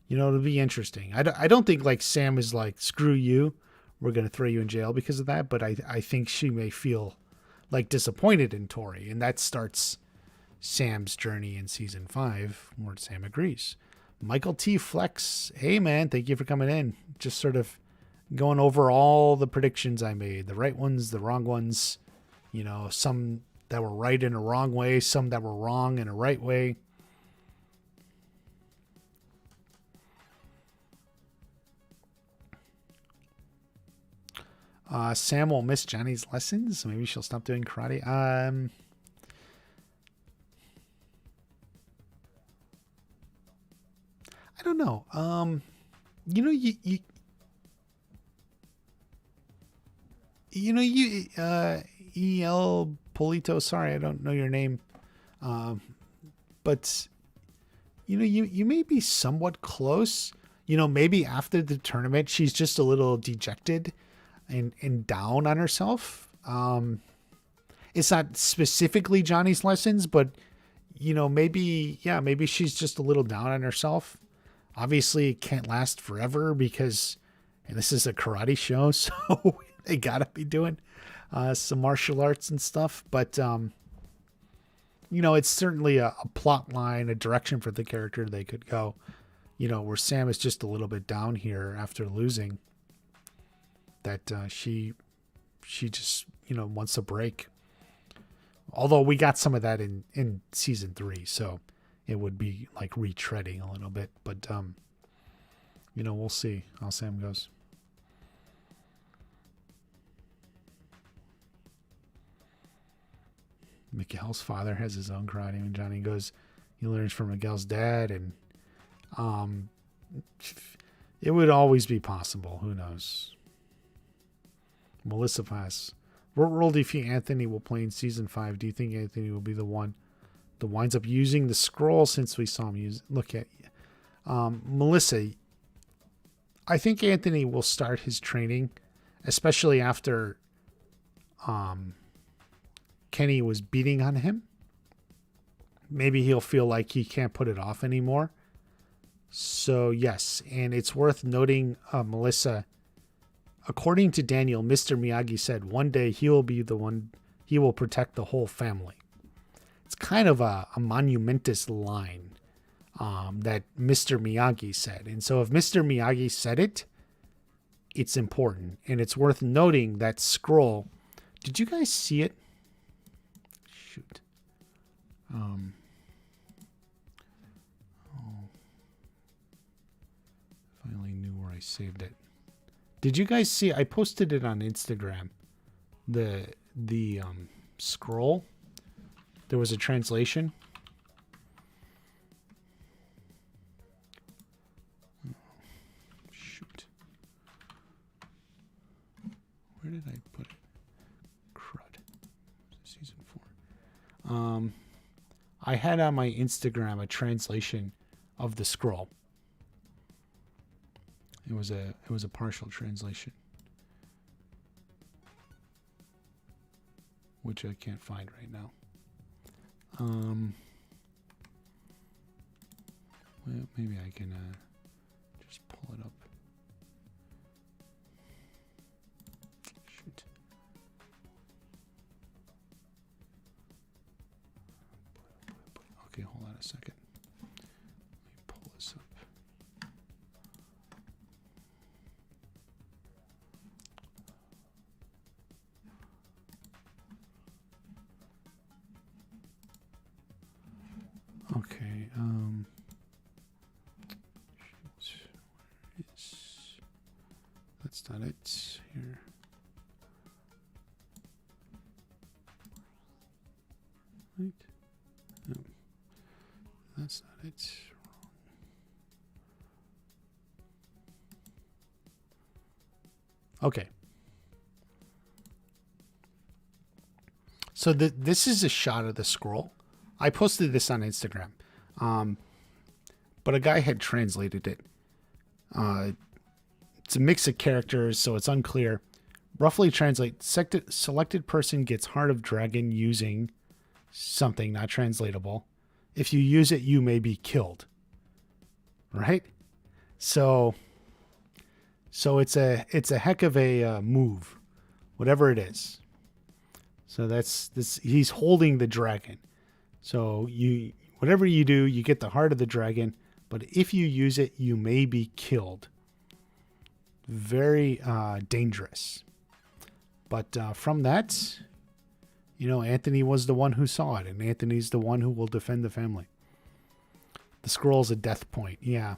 It'll be interesting. I don't think like Sam is like, screw you, we're going to throw you in jail because of that. But I think she may feel like disappointed in Tory, and that starts Sam's journey in season 5, where Sam agrees. Michael T. Flex, hey man, thank you for coming in. Just sort of going over all the predictions I made, the right ones, the wrong ones. Some that were right in a wrong way, some that were wrong in a right way. Sam will miss Johnny's lessons. Maybe she'll stop doing karate. I don't know. E.L. Polito, sorry, I don't know your name. But you may be somewhat close. Maybe after the tournament, she's just a little dejected and down on herself. It's not specifically Johnny's lessons, but maybe she's just a little down on herself. Obviously it can't last forever because this is a karate show, so they gotta be doing some martial arts and stuff. But it's certainly a plot line, a direction for the character they could go, where Sam is just a little bit down here after losing. That she just wants a break. Although we got some of that in season 3, so it would be like retreading a little bit. But we'll see how Sam goes. Miguel's father has his own karate. When Johnny goes He learns from Miguel's dad, and it would always be possible. Who knows? Melissa Pass. What role do you think Anthony will play in season 5? Do you think Anthony will be the one that winds up using the scroll, since we saw him look at Melissa? I think Anthony will start his training, especially after Kenny was beating on him. Maybe he'll feel like he can't put it off anymore. So yes, and it's worth noting, Melissa, according to Daniel, Mr. Miyagi said one day he will be the one, he will protect the whole family. It's kind of a monumentous line that Mr. Miyagi said. And so if Mr. Miyagi said it, it's important. And it's worth noting that scroll. Did you guys see it? Shoot. Oh. If I only knew where I saved it. Did you guys see? I posted it on Instagram. The scroll. There was a translation. Shoot. Where did I put it? Crud. Season 4. I had on my Instagram a translation of the scroll. It was a partial translation, which I can't find right now. Well, maybe I can just pull it up. Shoot. Okay, hold on a second. Let me pull this up. Okay, shoot, that's not it here. Right? No, that's not it. Wrong. Okay. So this is a shot of the scroll. I posted this on Instagram, but a guy had translated it. It's a mix of characters, so it's unclear. Roughly translate, selected person gets Heart of Dragon using something not translatable. If you use it, you may be killed. Right? So it's a heck of a move, whatever it is. So that's this. He's holding the dragon. So whatever you do, you get the heart of the dragon, but if you use it, you may be killed. Very dangerous. But from that, Anthony was the one who saw it, and Anthony's the one who will defend the family. The scroll's a death point. Yeah.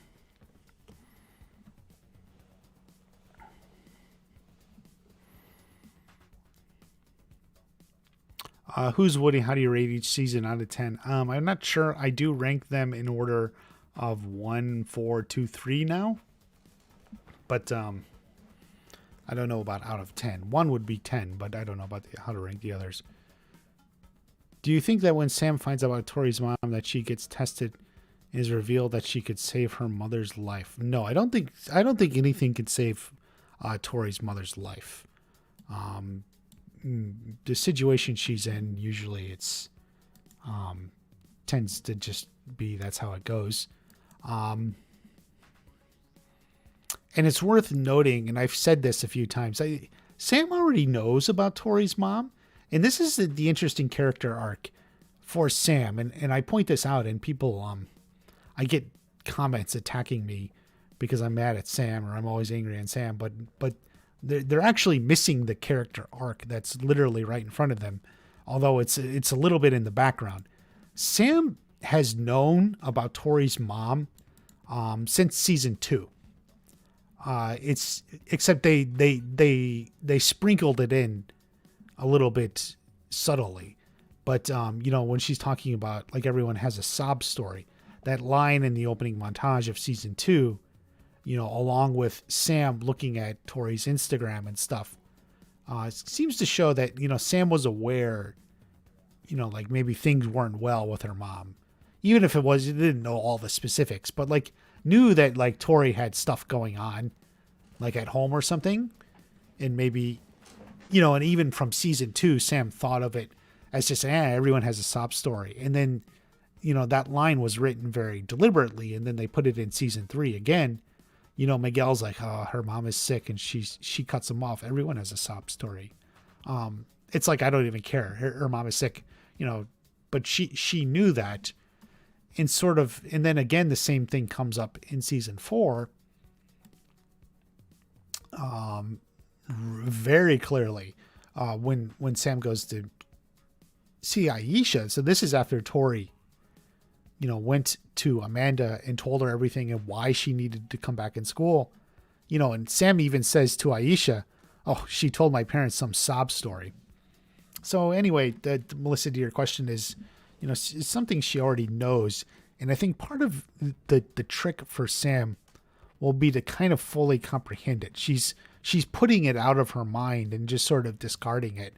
Who's Woody? How do you rate each season out of 10? I'm not sure. I do rank them in order of 1, 4, 2, 3 now. But I don't know about out of 10. 1 would be 10, but I don't know about how to rank the others. Do you think that when Sam finds out about Tori's mom that she gets tested, it is revealed that she could save her mother's life? No, I don't think anything could save Tori's mother's life. The situation she's in, usually it's tends to just be that's how it goes. And it's worth noting, and I've said this a few times, Sam already knows about Tori's mom, and this is the interesting character arc for Sam, and I point this out, and people, I get comments attacking me because I'm mad at Sam or I'm always angry at Sam, but they're actually missing the character arc that's literally right in front of them, although it's a little bit in the background. Sam has known about Tori's mom since season 2. It's except they sprinkled it in a little bit subtly, But, when she's talking about, like, everyone has a sob story, that line in the opening montage of season 2, along with Sam looking at Tori's Instagram and stuff, seems to show that, Sam was aware, like maybe things weren't well with her mom. Even if it didn't know all the specifics, but like knew that like Tori had stuff going on, like at home or something. And maybe, and even from season 2, Sam thought of it as just, everyone has a sob story. And then, that line was written very deliberately. And then they put it in season 3 again. Miguel's like, oh, her mom is sick, and she cuts him off. Everyone has a sob story. It's like, I don't even care. Her mom is sick, but she knew that. And then again, the same thing comes up in season 4. Very clearly, when Sam goes to see Aisha. So this is after Tori, went to Amanda and told her everything and why she needed to come back in school. And Sam even says to Aisha, oh, she told my parents some sob story. So anyway, Melissa, to your question is, it's something she already knows. And I think part of the trick for Sam will be to kind of fully comprehend it. She's putting it out of her mind and just sort of discarding it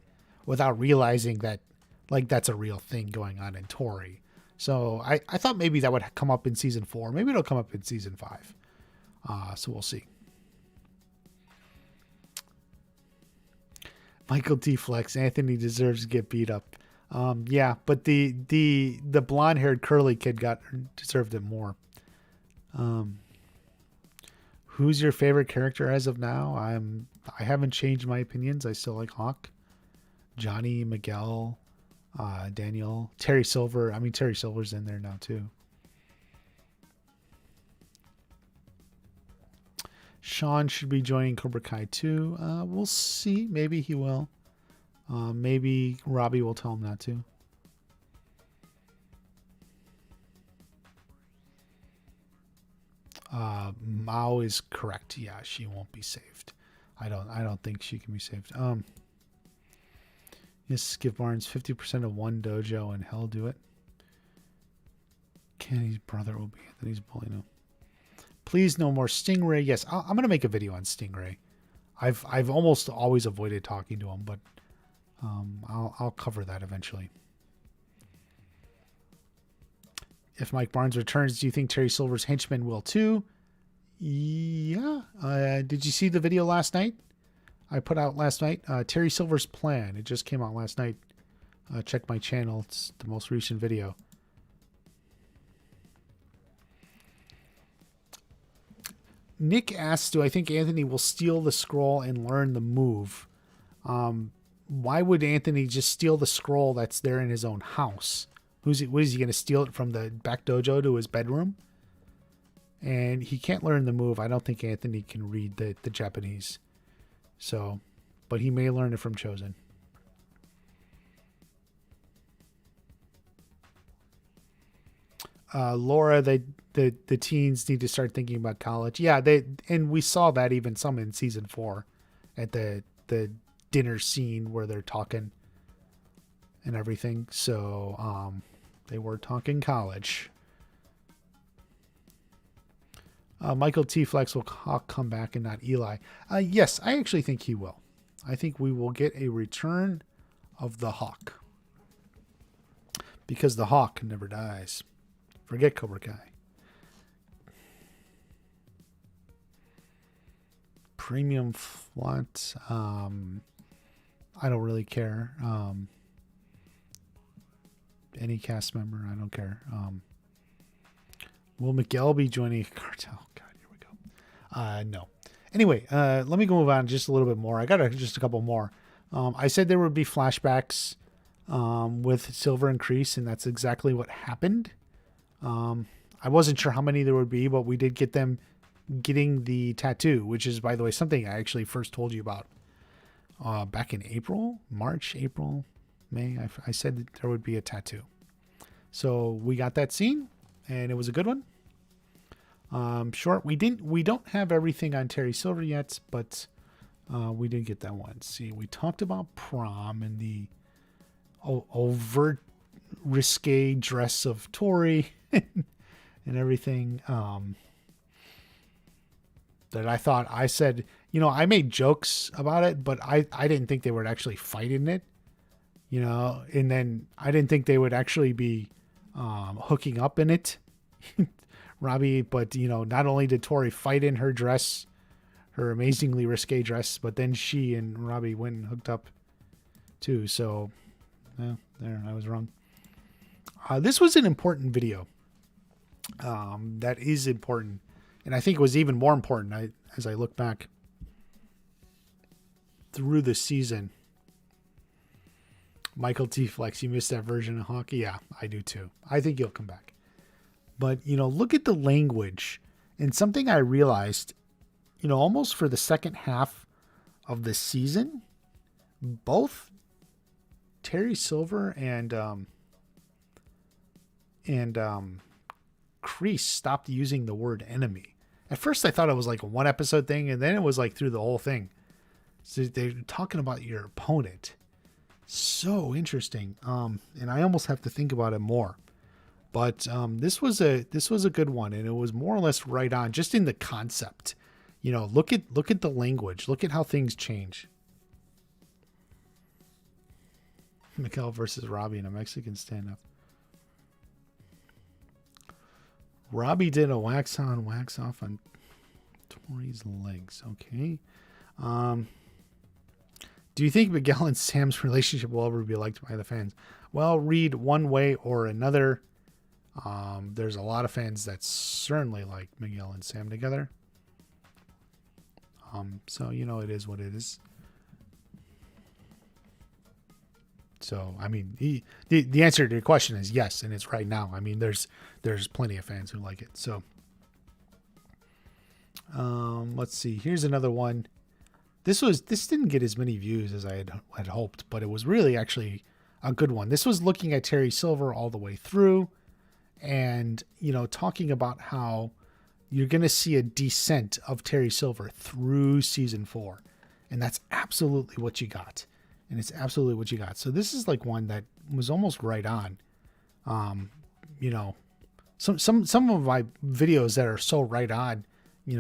without realizing that, like, that's a real thing going on in Tori. So I thought maybe that would come up in season 4. Maybe it'll come up in season 5. So we'll see. Michael T. Flex, Anthony deserves to get beat up. Yeah, but the blonde-haired curly kid deserved it more. Who's your favorite character as of now? I haven't changed my opinions. I still like Hawk, Johnny, Miguel, Daniel, Terry Silver. I mean, Terry Silver's in there now too. Sean should be joining Cobra Kai too. We'll see. Maybe he will. Maybe Robby will tell him not to. Mao is correct. Yeah, she won't be saved. I don't think she can be saved. Yes, give Barnes 50% of one dojo and hell do it. Kenny's brother will be Anthony's bully. No. Please no more Stingray. Yes, I'm gonna make a video on Stingray. I've almost always avoided talking to him, but I'll cover that eventually. If Mike Barnes returns, do you think Terry Silver's henchmen will too? Yeah. Did you see the video last night? I put out last night. Terry Silver's plan. It just came out last night. Check my channel. It's the most recent video. Nick asks, do I think Anthony will steal the scroll and learn the move? Why would Anthony just steal the scroll that's there in his own house? What is he going to steal it from the back dojo to his bedroom? And he can't learn the move. I don't think Anthony can read the Japanese. So, but he may learn it from Chosen. Laura, the teens need to start thinking about college. Yeah, and we saw that even some in season 4 at the dinner scene where they're talking and everything. So, they were talking college. Michael T. Flex will come back and not Eli. Yes, I actually think he will. I think we will get a return of the Hawk. Because the Hawk never dies. Forget Cobra Kai. Premium flat. I don't really care. Any cast member, I don't care. Will Miguel be joining Cartel? God, here we go. No. Anyway, let me go move on just a little bit more. I got just a couple more. I said there would be flashbacks with Silver and Kreese, and that's exactly what happened. I wasn't sure how many there would be, but we did get them getting the tattoo, which is, by the way, something I actually first told you about back in March, April, May. I said that there would be a tattoo. So we got that scene, and it was a good one. Short. We don't have everything on Terry Silver yet, but we did get that one. See, we talked about Prom and the overt risque dress of Tory and everything. That I said, I made jokes about it, but I didn't think they would actually fight in it, and then I didn't think they would actually be hooking up in it. Robby, but not only did Tory fight in her dress, her amazingly risque dress, but then she and Robby went and hooked up too. So, there, I was wrong. This was an important video. That is important. And I think it was even more important as I look back through the season. Michael T. Flex, you missed that version of hockey? Yeah, I do too. I think he'll come back. But, look at the language. And something I realized, almost for the second half of the season, both Terry Silver and Kreese stopped using the word enemy. At first I thought it was like a one episode thing, and then it was like through the whole thing. So they're talking about your opponent. So interesting. And I almost have to think about it more. But this was a good one, and it was more or less right on, just in the concept. Look at the language. Look at how things change. Miguel versus Robby in a Mexican stand-up. Robby did a wax on, wax off on Tory's legs. Okay. Do you think Miguel and Sam's relationship will ever be liked by the fans? Well, read one way or another. There's a lot of fans that certainly like Miguel and Sam together. So, it is what it is. So, I mean, the answer to your question is yes, and it's right now. I mean, there's plenty of fans who like it. So, let's see. Here's another one. This didn't get as many views as I had hoped, but it was really actually a good one. This was looking at Terry Silver all the way through, and talking about how you're going to see a descent of Terry Silver through season 4, and that's absolutely what you got. And it's absolutely what you got. So this is like one that was almost right on. Some of my videos that are so right on,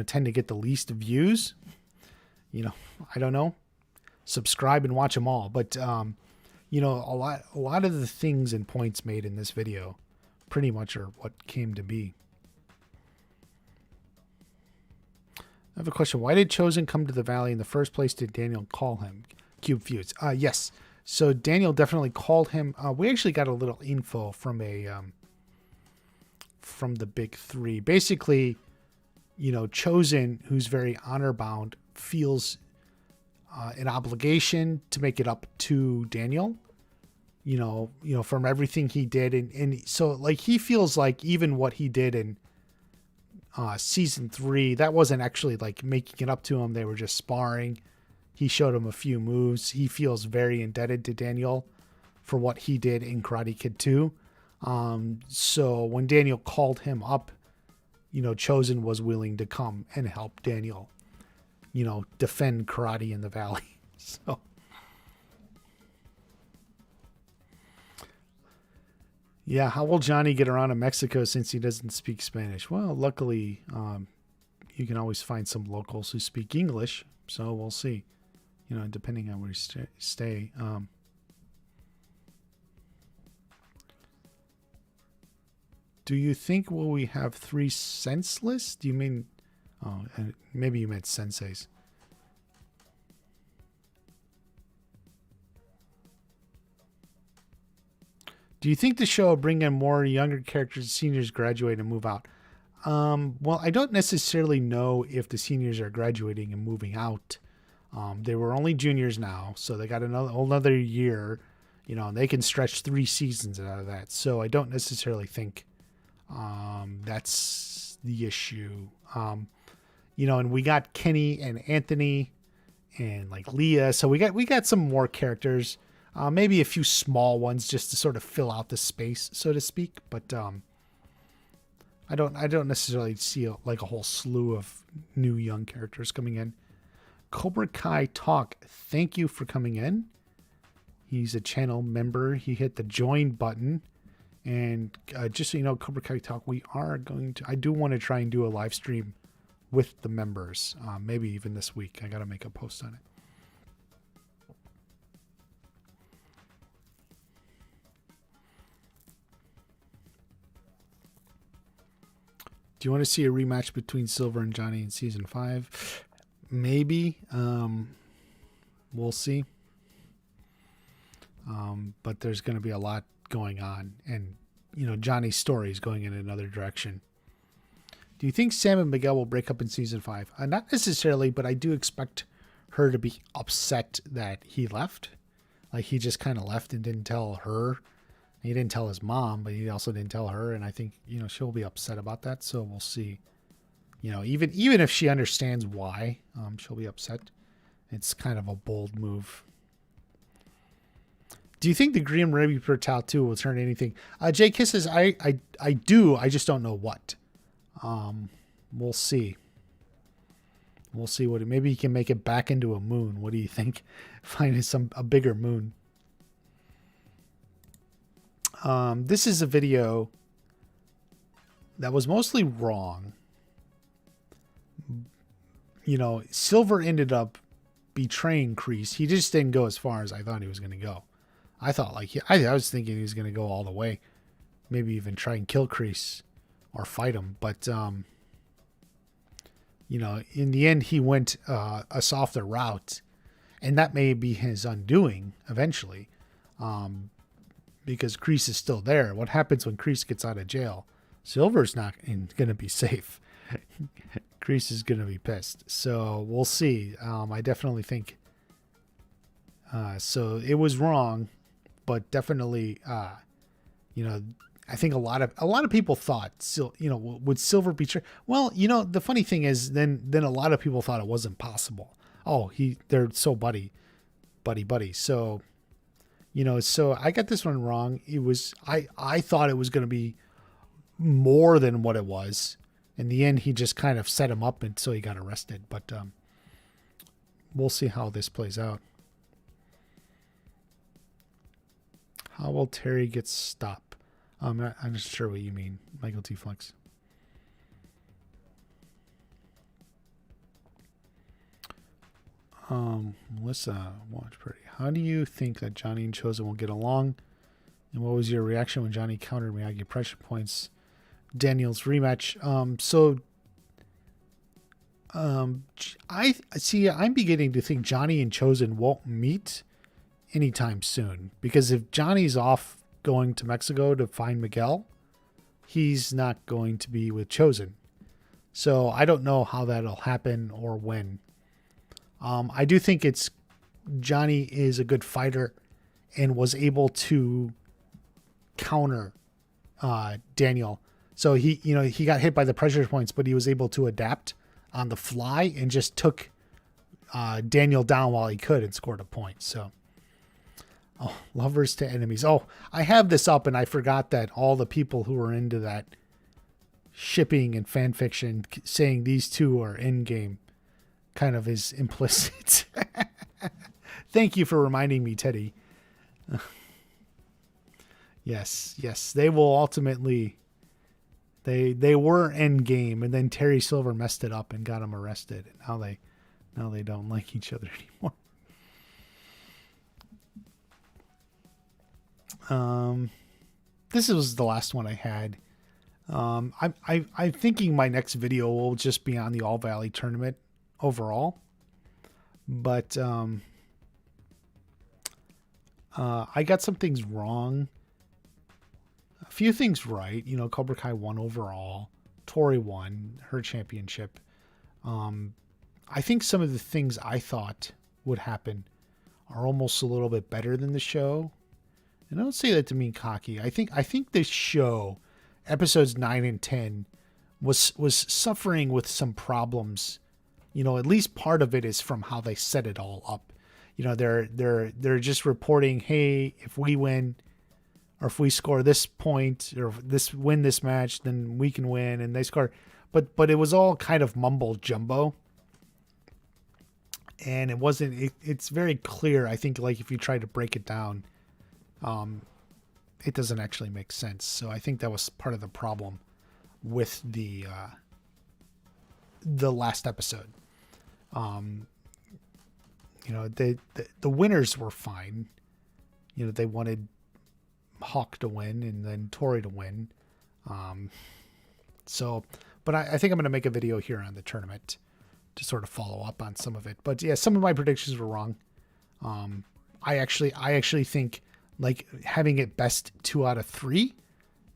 tend to get the least views. I don't know. Subscribe and watch them all. But a lot of the things and points made in this video pretty much are what came to be. I have a question. Why did Chosen come to the Valley in the first place? Did Daniel call him? Cube Feuds. Yes. So Daniel definitely called him. We actually got a little info from the big three. Basically, Chosen, who's very honor bound, feels an obligation to make it up to Daniel. From everything he did, and so like he feels like even what he did in season 3, that wasn't actually like making it up to him. They were just sparring. He showed him a few moves. He feels very indebted to Daniel for what he did in Karate Kid 2. So when Daniel called him up, Chosen was willing to come and help Daniel, defend karate in the Valley. So, yeah, how will Johnny get around in Mexico since he doesn't speak Spanish? Well, luckily, you can always find some locals who speak English. So we'll see. Depending on where you stay. Do you think will we have 3 senseless? Do you mean? Oh, maybe you meant senseis. Do you think the show will bring in more younger characters, seniors graduate and move out? Well, I don't necessarily know if the seniors are graduating and moving out. They were only juniors now, so they got another year, and they can stretch 3 seasons out of that. So I don't necessarily think that's the issue. And we got Kenny and Anthony and like Leah. So we got some more characters, maybe a few small ones just to sort of fill out the space, so to speak. But I don't necessarily see a whole slew of new young characters coming in. Cobra Kai Talk, thank you for coming in. He's a channel member. He hit the join button. And just so you know, Cobra Kai Talk, I do want to try and do a live stream with the members. Maybe even this week. I got to make a post on it. Do you want to see a rematch between Silver and Johnny in season 5? Maybe. We'll see. But there's going to be a lot going on, and Johnny's story is going in another direction. Do you think Sam and Miguel will break up in season 5? Not necessarily, but I do expect her to be upset that he left. Like, he just kind of left and didn't tell her. He didn't tell his mom, but he also didn't tell her, and I think she'll be upset about that. So we'll see. Even if she understands why, she'll be upset. It's kind of a bold move. Do you think the Grim Reaper tattoo will turn anything? Jay Kisses, I do. I just don't know what. We'll see. We'll see maybe he can make it back into a moon. What do you think? Find a bigger moon. This is a video that was mostly wrong. Silver ended up betraying Kreese. He just didn't go as far as I thought he was going to go. I thought I was thinking he was going to go all the way, maybe even try and kill Kreese or fight him. But, in the end, he went a softer route, and that may be his undoing eventually, because Kreese is still there. What happens when Kreese gets out of jail? Silver's not going to be safe. Kreese is going to be pissed. So we'll see. I definitely think. So it was wrong. But definitely, I think a lot of people thought, would Silver betray? Well, the funny thing is, then a lot of people thought it wasn't possible. Oh, they're so buddy. So, so I got this one wrong. It was I thought it was going to be more than what it was. In the end, he just kind of set him up, and so he got arrested. But we'll see how this plays out. How will Terry get stopped? I'm not sure what you mean, Michael T. Flex. Melissa, watch pretty. How do you think that Johnny and Chosen will get along? And what was your reaction when Johnny countered Miyagi pressure points? Daniel's rematch. I see. I'm beginning to think Johnny and Chosen won't meet anytime soon, because if Johnny's off going to Mexico to find Miguel, he's not going to be with Chosen. So I don't know how that'll happen or when. I do think Johnny is a good fighter and was able to counter Daniel. So he got hit by the pressure points, but he was able to adapt on the fly and just took Daniel down while he could and scored a point. So, lovers to enemies. Oh, I have this up and I forgot that all the people who are into that shipping and fan fiction saying these two are Endgame kind of is implicit. Thank you for reminding me, Teddy. Yes, they will ultimately. They were Endgame, and then Terry Silver messed it up and got him arrested. And now they don't like each other anymore. This was the last one I had. I'm thinking my next video will just be on the All Valley tournament overall, but I got some things wrong. A few things right. Cobra Kai won overall. Tori won her championship. I think some of the things I thought would happen are almost a little bit better than the show. And I don't say that to mean cocky. I think this show, episodes 9 and 10, was suffering with some problems. At least part of it is from how they set it all up. They're just reporting, hey, if we win, or if we score this point, or win this match, then we can win. And they score, but it was all kind of mumble jumbo. and it wasn't. It's very clear. I think like if you try to break it down, it doesn't actually make sense. So I think that was part of the problem with the last episode. You know, the winners were fine. You know, they wanted Hawk to win and then Tory to win. But I think I'm going to make a video here on the tournament to sort of follow up on some of it. But yeah, some of my predictions were wrong. I actually think like having it best 2 out of 3,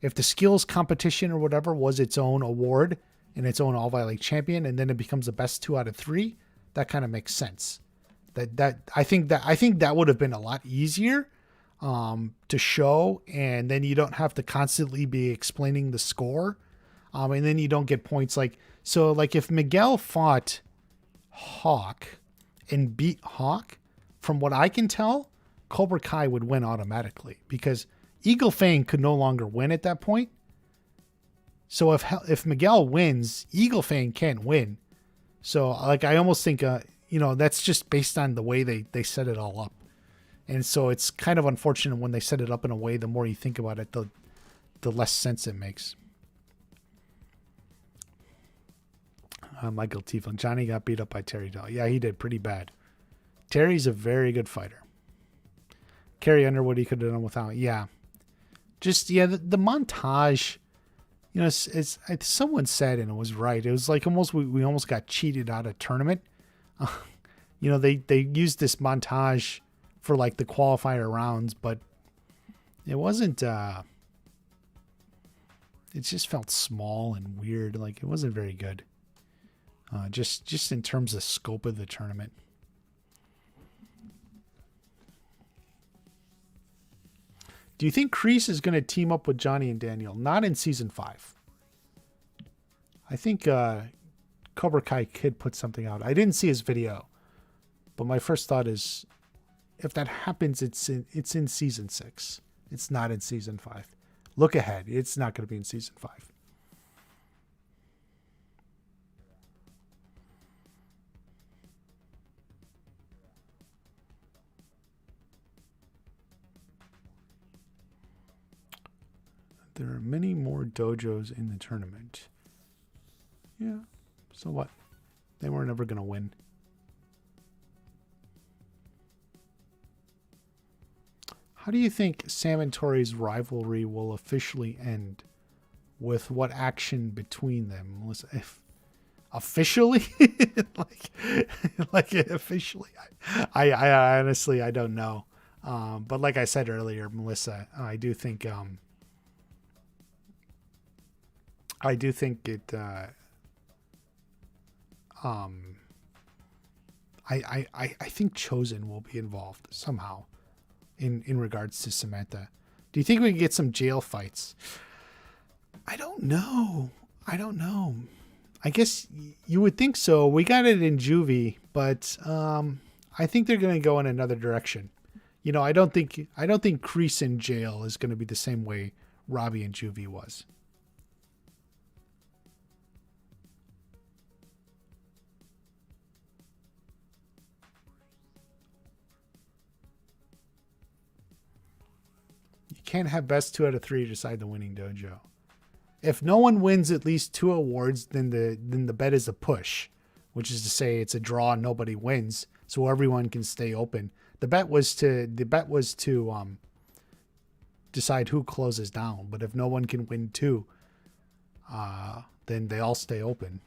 if the skills competition or whatever was its own award and its own All Valley champion, and then it becomes the best 2 out of 3, that kind of makes sense. I think that would have been a lot easier to show, and then you don't have to constantly be explaining the score, and then you don't get points like if Miguel fought Hawk and beat Hawk, from what I can tell, Cobra Kai would win automatically because Eagle Fang could no longer win at that point. So if Miguel wins, Eagle Fang can't win. So like I almost think that's just based on the way they set it all up. And so it's kind of unfortunate when they set it up in a way, the more you think about it, the less sense it makes. Michael Tieflin. Johnny got beat up by Terry Dahl. Yeah, he did pretty bad. Terry's a very good fighter. Carrie Underwood, he could have done without. Yeah. The montage, it's someone said, and it was right. It was like we almost got cheated out of tournament. They used this montage for like the qualifier rounds, but it wasn't, it just felt small and weird. Like it wasn't very good. Just in terms of scope of the tournament. Do you think Kreese is going to team up with Johnny and Daniel? Not in season 5. I think Cobra Kai Kid put something out. I didn't see his video, but my first thought is, if that happens, it's in season 6. It's not in season 5. Look ahead. It's not going to be in season 5. There are many more dojos in the tournament. Yeah. So what? They were never going to win. How do you think Sam and Tori's rivalry will officially end? With what action between them? Officially? like officially? I honestly, I don't know. But like I said earlier, Melissa, I do think it. I think Chosen will be involved somehow, in regards to Samantha. Do you think we can get some jail fights? I don't know. I guess you would think so. We got it in Juvie, but I think they're going to go in another direction. I don't think Kreese in jail is going to be the same way Robby in Juvie was. Can't have best 2 out of 3 decide the winning dojo. If no one wins at least 2 awards, then the bet is a push, which is to say it's a draw and nobody wins, so everyone can stay open. The bet was to decide who closes down, but if no one can win 2, then they all stay open,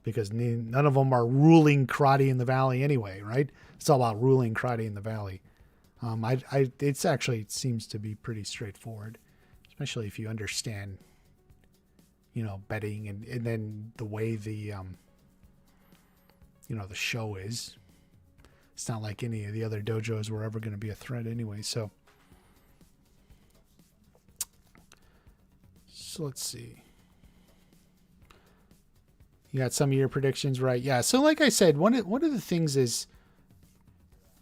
because none of them are ruling karate in the valley anyway, right? It's all about ruling karate in the valley. It seems to be pretty straightforward, especially if you understand, betting and then the way the show is. It's not like any of the other dojos were ever going to be a threat anyway. So let's see. You got some of your predictions right. Yeah. So like I said, one of the things is,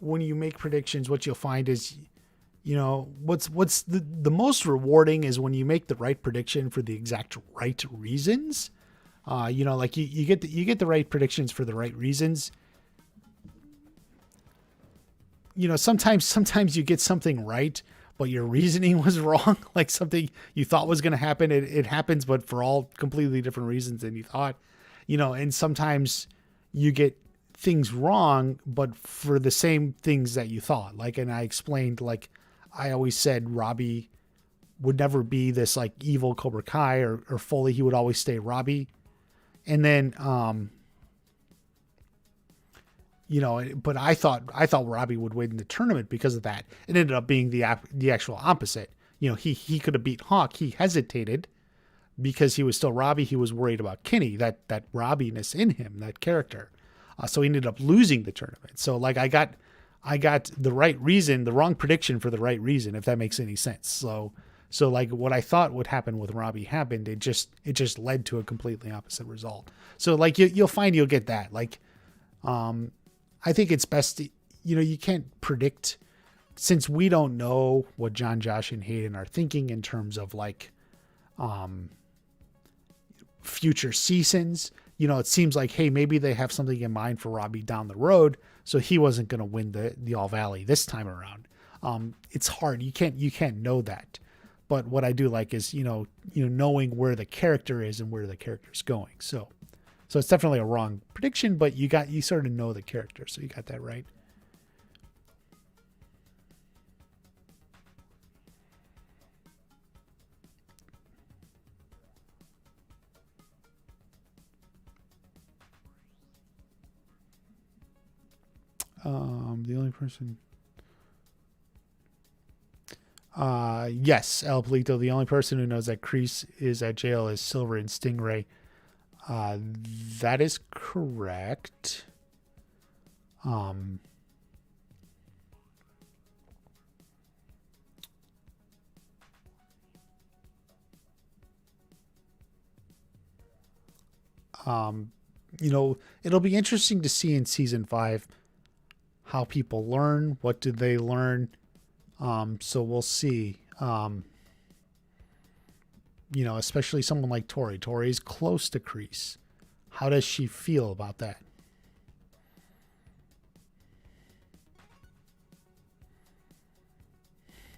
when you make predictions, what you'll find is, what's the most rewarding is when you make the right prediction for the exact right reasons. You get the right predictions for the right reasons. sometimes you get something right, but your reasoning was wrong. Like something you thought was going to happen, it happens, but for all completely different reasons than you thought, and sometimes you get things wrong, but for the same things that you thought. Like, and I explained, like, I always said Robby would never be this like evil Cobra Kai or fully, he would always stay Robby. And then, but I thought Robby would win the tournament because of that. It ended up being the actual opposite. He could have beat Hawk. He hesitated because he was still Robby. He was worried about Kenny, that Robbiness in him, that character. So he ended up losing the tournament. So like I got the right reason, the wrong prediction for the right reason, if that makes any sense. So like what I thought would happen with Robby happened. It just led to a completely opposite result. So like you'll find you'll get that. Like, I think it's best, you can't predict, since we don't know what John, Josh, and Hayden are thinking in terms of like, future seasons. It seems like, hey, maybe they have something in mind for Robby down the road. So he wasn't going to win the All Valley this time around. It's hard. You can't know that. But what I do like is, knowing where the character is and where the character's going. So it's definitely a wrong prediction, but you sort of know the character. So you got that right. The only person. Yes, El Polito. The only person who knows that Kreese is at jail is Silver and Stingray. That is correct. It'll be interesting to see in season 5 how people learn. What did they learn? So we'll see. Especially someone like Tori. Tori's close to Kreese. How does she feel about that?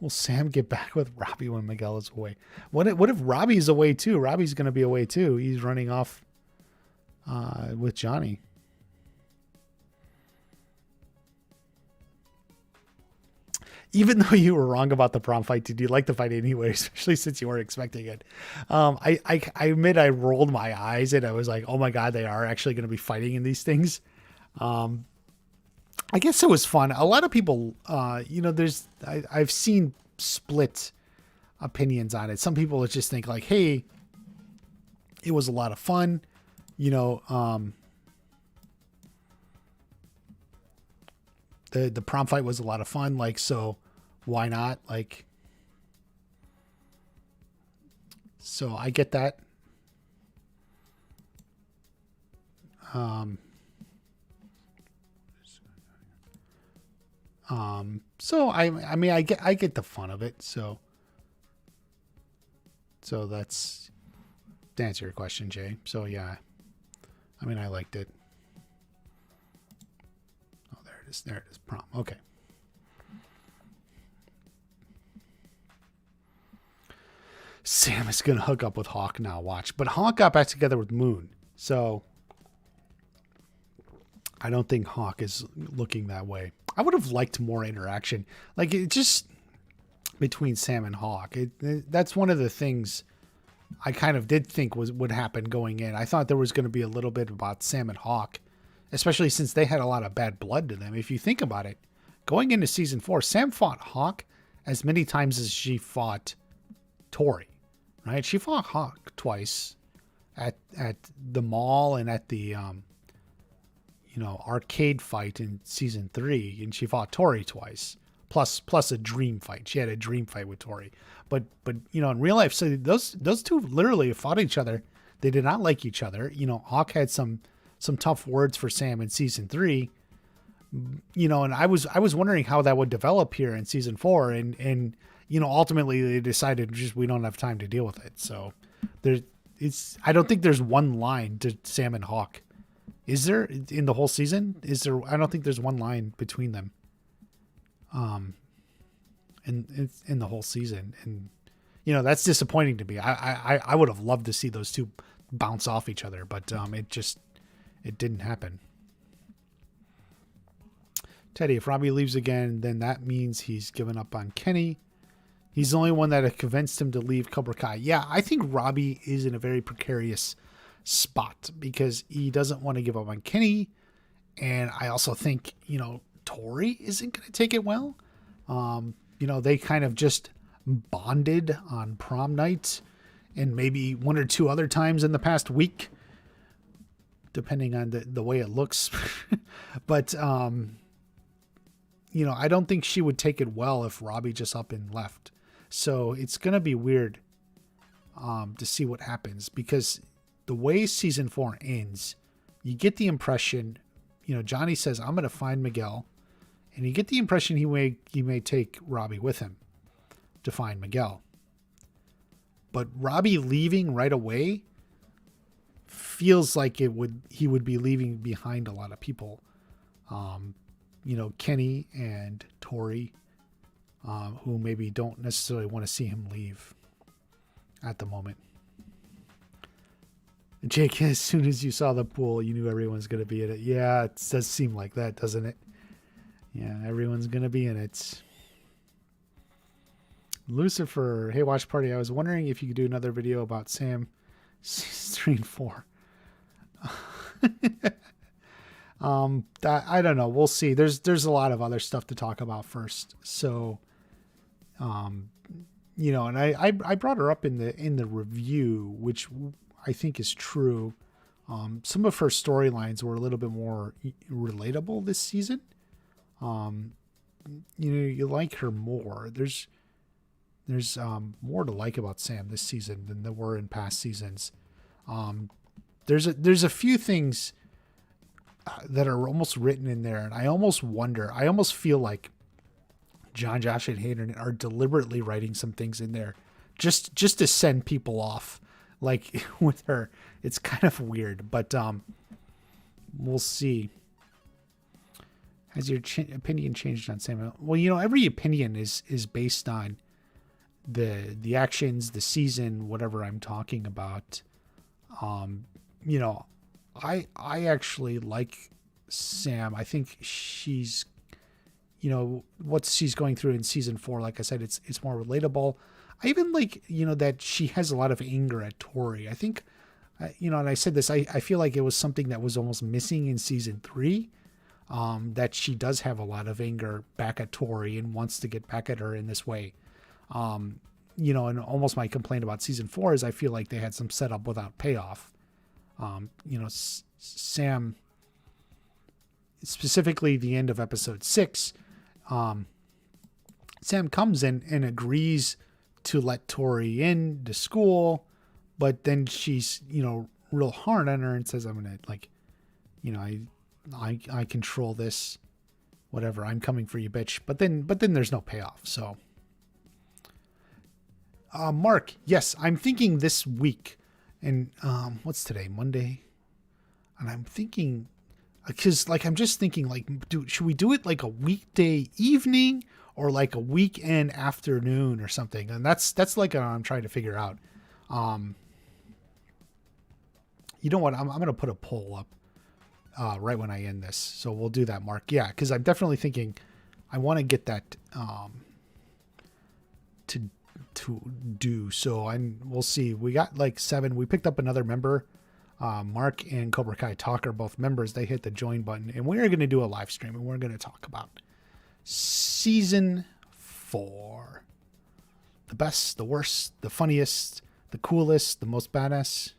Will Sam get back with Robby when Miguel is away? What if Robby's away too? Robby's going to be away too. He's running off with Johnny. Even though you were wrong about the prom fight, did you like the fight anyway, especially since you weren't expecting it? I admit I rolled my eyes and I was like, oh my God, they are actually going to be fighting in these things. I guess it was fun. A lot of people, I've seen split opinions on it. Some people just think like, hey, it was a lot of fun. The prom fight was a lot of fun. Like, so why not? Like, so I get that. So I mean, I get the fun of it. So that's to answer your question, Jay. So yeah, I mean, I liked it. Oh, there it is. There it is. Prom. Okay. Sam is going to hook up with Hawk now. Watch. But Hawk got back together with Moon. So I don't think Hawk is looking that way. I would have liked more interaction. Like, it just between Sam and Hawk. That's one of the things I kind of did think would happen going in. I thought there was going to be a little bit about Sam and Hawk, especially since they had a lot of bad blood to them. If you think about it, going into season 4, Sam fought Hawk as many times as she fought Tory, right? She fought Hawk twice at the mall and at the arcade fight in season 3, and she fought Tory twice, plus a dream fight. She had a dream fight with Tory, but in real life, so those two literally fought each other. They did not like each other. Hawk had some tough words for Sam in season 3, and I was wondering how that would develop here in season 4, and ultimately they decided we don't have time to deal with it. So I don't think there's one line to Sam and Hawk. Is there in the whole season? I don't think there's one line between them. in the whole season. And, that's disappointing to me. I would have loved to see those two bounce off each other, but it didn't happen. Teddy, if Robby leaves again, then that means he's given up on Kenny. He's the only one that had convinced him to leave Cobra Kai. Yeah, I think Robby is in a very precarious spot because he doesn't want to give up on Kenny. And I also think, Tory isn't going to take it well. They kind of just bonded on prom night and maybe one or two other times in the past week, depending on the way it looks. But, I don't think she would take it well if Robby just up and left. So it's going to be weird to see what happens, because the way season 4 ends, you get the impression, Johnny says, I'm going to find Miguel. And you get the impression he may take Robby with him to find Miguel. But Robby leaving right away feels like he would be leaving behind a lot of people. Kenny and Tory, who maybe don't necessarily want to see him leave at the moment. Jake, as soon as you saw the pool, you knew everyone's going to be in it. Yeah, it does seem like that, doesn't it? Yeah, everyone's going to be in it. Lucifer, hey, watch party. I was wondering if you could do another video about Sam season 3 and 4. I don't know. We'll see. There's a lot of other stuff to talk about first. So, and I brought her up in the review, which I think is true. Some of her storylines were a little bit more relatable this season. You like her more. There's more to like about Sam this season than there were in past seasons. There's a few things that are almost written in there, and I almost feel like John, Josh, and Hayden are deliberately writing some things in there just to send people off, like with her. It's kind of weird, but we'll see. Has your opinion changed on Sam? Well, every opinion is based on the actions, the season, whatever I'm talking about. I actually like Sam. I think she's, what she's going through in season 4, like I said, it's more relatable. I even like, that she has a lot of anger at Tory. I think, and I said this, I feel like it was something that was almost missing in season 3, that she does have a lot of anger back at Tory and wants to get back at her in this way. And almost my complaint about season 4 is I feel like they had some setup without payoff. Sam, specifically the end of episode 6, Sam comes in and agrees to let Tory in to school, but then she's, real hard on her and says, I'm going to I control this, whatever. I'm coming for you, bitch. But then there's no payoff. So, Mark, yes, I'm thinking this week. And what's today? Monday. And I'm thinking, because I'm just thinking, should we do it like a weekday evening or like a weekend afternoon or something? And that's like what I'm trying to figure out. You know what? I'm going to put a poll up right when I end this. So we'll do that, Mark. Yeah, because I'm definitely thinking I want to get that to do. So we'll see. We got 7. We picked up another member. Mark and Cobra Kai Talk are both members. They hit the join button, and we're going to do a live stream, and we're going to talk about season 4. The best, the worst, the funniest, the coolest, the most badass.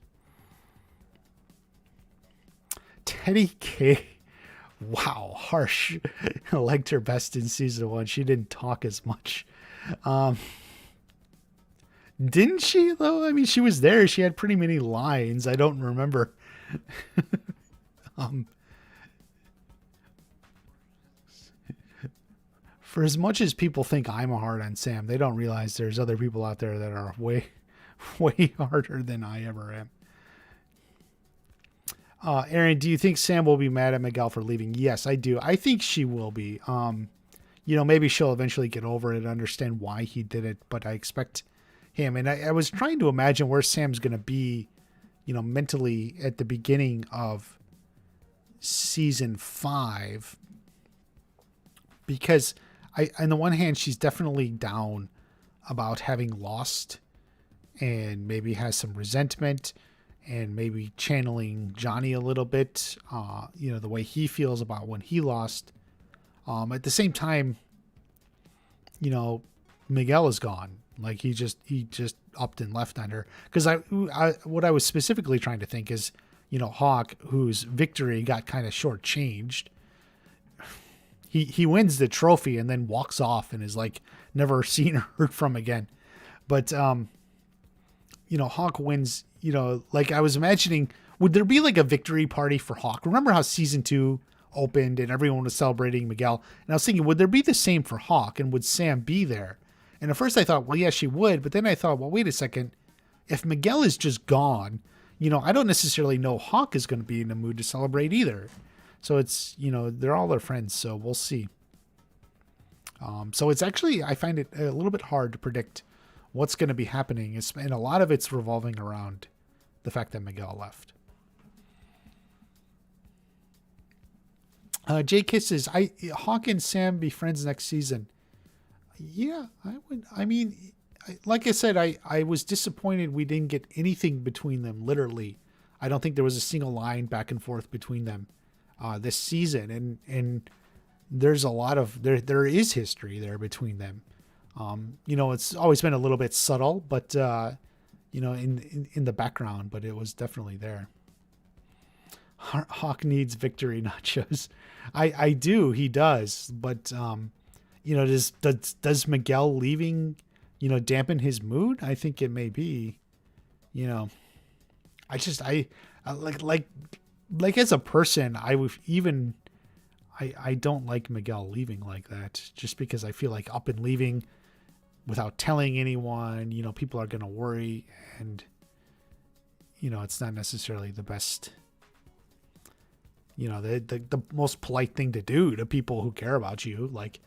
Teddy K. Wow, harsh. I liked her best in season 1. She didn't talk as much. Didn't she, though? I mean, she was there. She had pretty many lines. I don't remember. For as much as people think I'm hard on Sam, they don't realize there's other people out there that are way, way harder than I ever am. Aaron, do you think Sam will be mad at Miguel for leaving? Yes, I do. I think she will be. maybe she'll eventually get over it and understand why he did it. But I expect him. And I was trying to imagine where Sam's going to be, mentally at the beginning of season 5. Because on the one hand, she's definitely down about having lost and maybe has some resentment and maybe channeling Johnny a little bit, the way he feels about when he lost. At the same time, Miguel is gone. Like he just upped and left on her. Because what I was specifically trying to think is, Hawk, whose victory got kind of shortchanged, he wins the trophy and then walks off and is like never seen or heard from again. But Hawk wins. Like I was imagining, would there be like a victory party for Hawk? Remember how season 2 opened and everyone was celebrating Miguel? And I was thinking, would there be the same for Hawk, and would Sam be there? And at first I thought, well, yeah, she would. But then I thought, well, wait a second. If Miguel is just gone, I don't necessarily know Hawk is going to be in the mood to celebrate either. So it's, they're all their friends. So we'll see. So it's actually, I find it a little bit hard to predict what's going to be happening. And a lot of it's revolving around the fact that Miguel left. Jay Kisses, Hawk and Sam be friends next season. Yeah, I would. I mean, like I said, I was disappointed we didn't get anything between them. Literally, I don't think there was a single line back and forth between them this season. And there's a lot of there is history there between them. It's always been a little bit subtle, but in the background, but it was definitely there. Hawk needs victory nachos. I do. He does. But, does Miguel leaving, dampen his mood? I think it may be, I like as a person, I don't like Miguel leaving like that, just because I feel like up and leaving without telling anyone, people are going to worry, and, it's not necessarily the best, the most polite thing to do to people who care about you, like,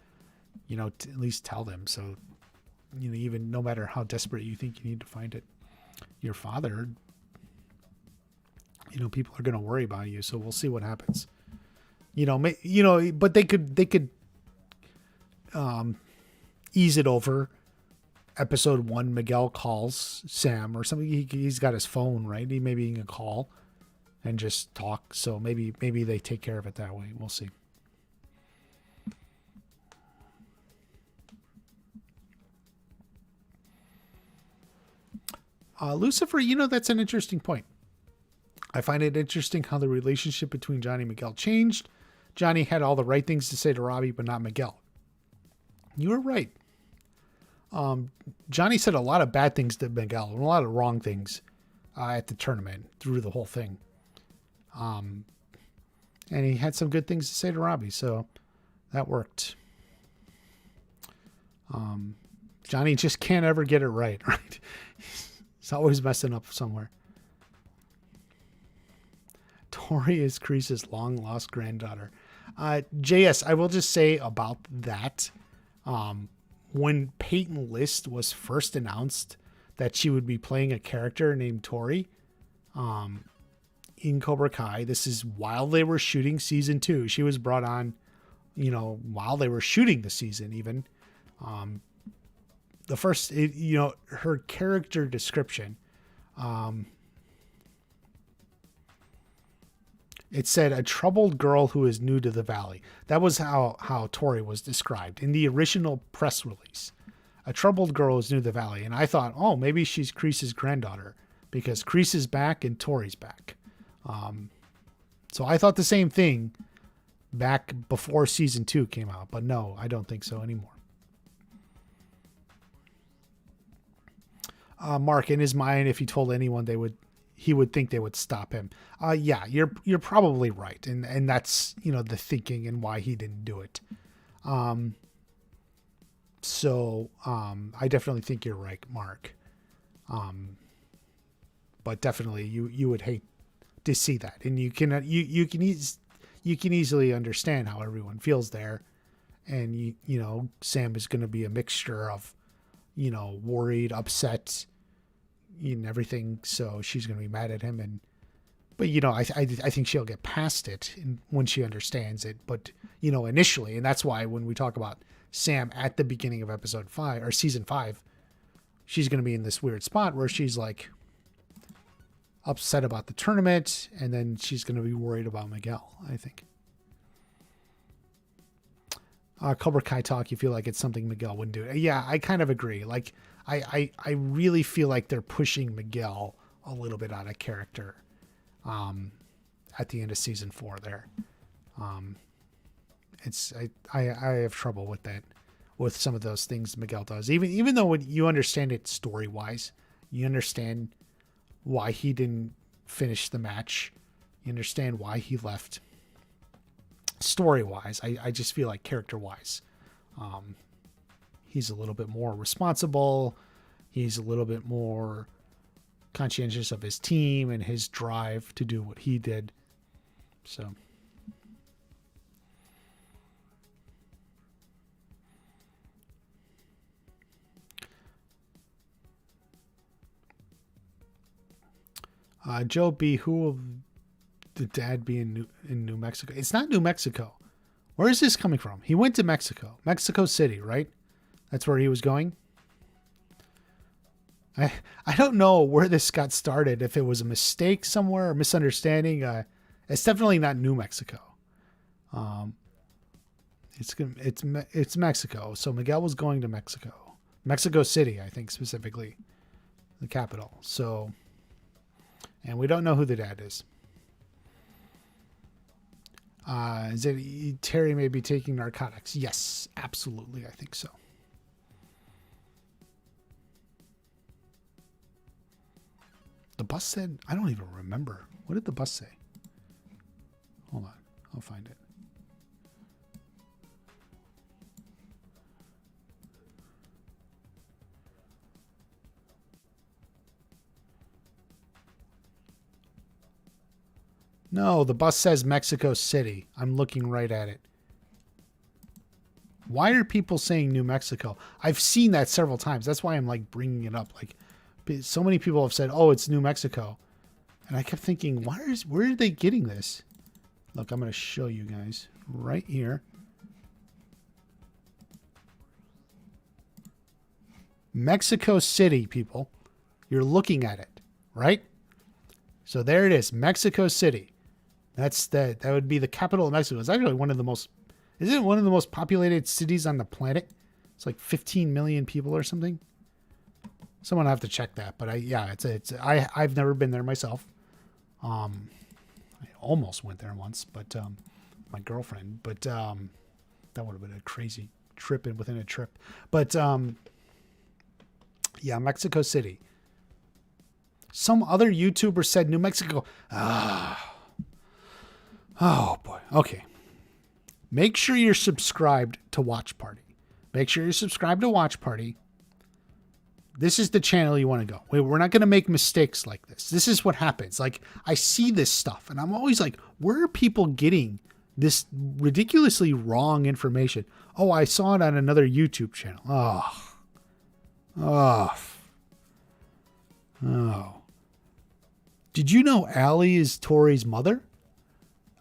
to at least tell them. So, even no matter how desperate you think you need to find it, your father, people are going to worry about you. So we'll see what happens. But they could ease it over. Episode 1, Miguel calls Sam or something. He's got his phone, right? Maybe he can call and just talk. So maybe they take care of it that way. We'll see. Lucifer, that's an interesting point. I find it interesting how the relationship between Johnny and Miguel changed. Johnny had all the right things to say to Robby, but not Miguel. You were right. Johnny said a lot of bad things to Miguel and a lot of wrong things at the tournament through the whole thing. And he had some good things to say to Robby, so that worked. Johnny just can't ever get it right? He's always messing up somewhere. Tory is Kreese's long-lost granddaughter. JS, I will just say about that. When Peyton List was first announced that she would be playing a character named Tory in Cobra Kai, this is while they were shooting season 2. She was brought on, while they were shooting the season even. The first, her character description, it said a troubled girl who is new to the valley. That was how Tory was described in the original press release. A troubled girl is new to the valley. And I thought, oh, maybe she's Kreese's granddaughter because Kreese is back and Tory's back. So I thought the same thing back before season 2 came out, but no, I don't think so anymore. Mark, in his mind, if he told anyone, he would think they would stop him. Yeah, you're probably right. And that's, the thinking and why he didn't do it. So I definitely think you're right, Mark. But definitely you would hate to see that. And you can easily understand how everyone feels there. And, Sam is going to be a mixture of, worried, upset, and everything. So she's going to be mad at him. But, I think she'll get past it when she understands it. But, initially, and that's why when we talk about Sam at the beginning of episode 5 or season 5, she's going to be in this weird spot where she's like upset about the tournament. And then she's going to be worried about Miguel, I think. Cobra Kai talk, you feel like it's something Miguel wouldn't do. Yeah, I kind of agree. Like, I really feel like they're pushing Miguel a little bit out of character at the end of season 4 there. I have trouble with that, with some of those things Miguel does. Even though when you understand it story-wise, you understand why he didn't finish the match. You understand why he left. Story-wise, I just feel like character-wise, he's a little bit more responsible. He's a little bit more conscientious of his team and his drive to do what he did. So, Joe B., who will the dad be in New Mexico? It's not New Mexico. Where is this coming from? He went to Mexico. Mexico City, right? That's where he was going. I don't know where this got started. If it was a mistake somewhere, a misunderstanding. It's definitely not New Mexico. It's Mexico. So Miguel was going to Mexico. Mexico City, I think, specifically. The capital. So, and we don't know who the dad is. Is it Terry may be taking narcotics? Yes, absolutely. I think so. The bus said, I don't even remember. What did the bus say? Hold on. I'll find it. No, the bus says Mexico City. I'm looking right at it. Why are people saying New Mexico? I've seen that several times. That's why I'm like bringing it up. Like, so many people have said, "Oh, it's New Mexico," and I kept thinking, where are they getting this? Look, I'm going to show you guys right here. Mexico City, people. You're looking at it, right? So there it is, Mexico City. That would be the capital of Mexico. It's actually one of the most, isn't it one of the most populated cities on the planet? It's like 15 million people or something. Someone will have to check that, but I've never been there myself. I almost went there once, but my girlfriend, but that would have been a crazy trip within a trip. But yeah, Mexico City. Some other YouTuber said New Mexico. Oh boy. Okay. Make sure you're subscribed to Watch Party. Make sure you're subscribed to Watch Party. This is the channel you want to go. We're not going to make mistakes like this. This is what happens. Like, I see this stuff and I'm always like, where are people getting this ridiculously wrong information? Oh, I saw it on another YouTube channel. Oh. Did you know Allie is Tori's mother?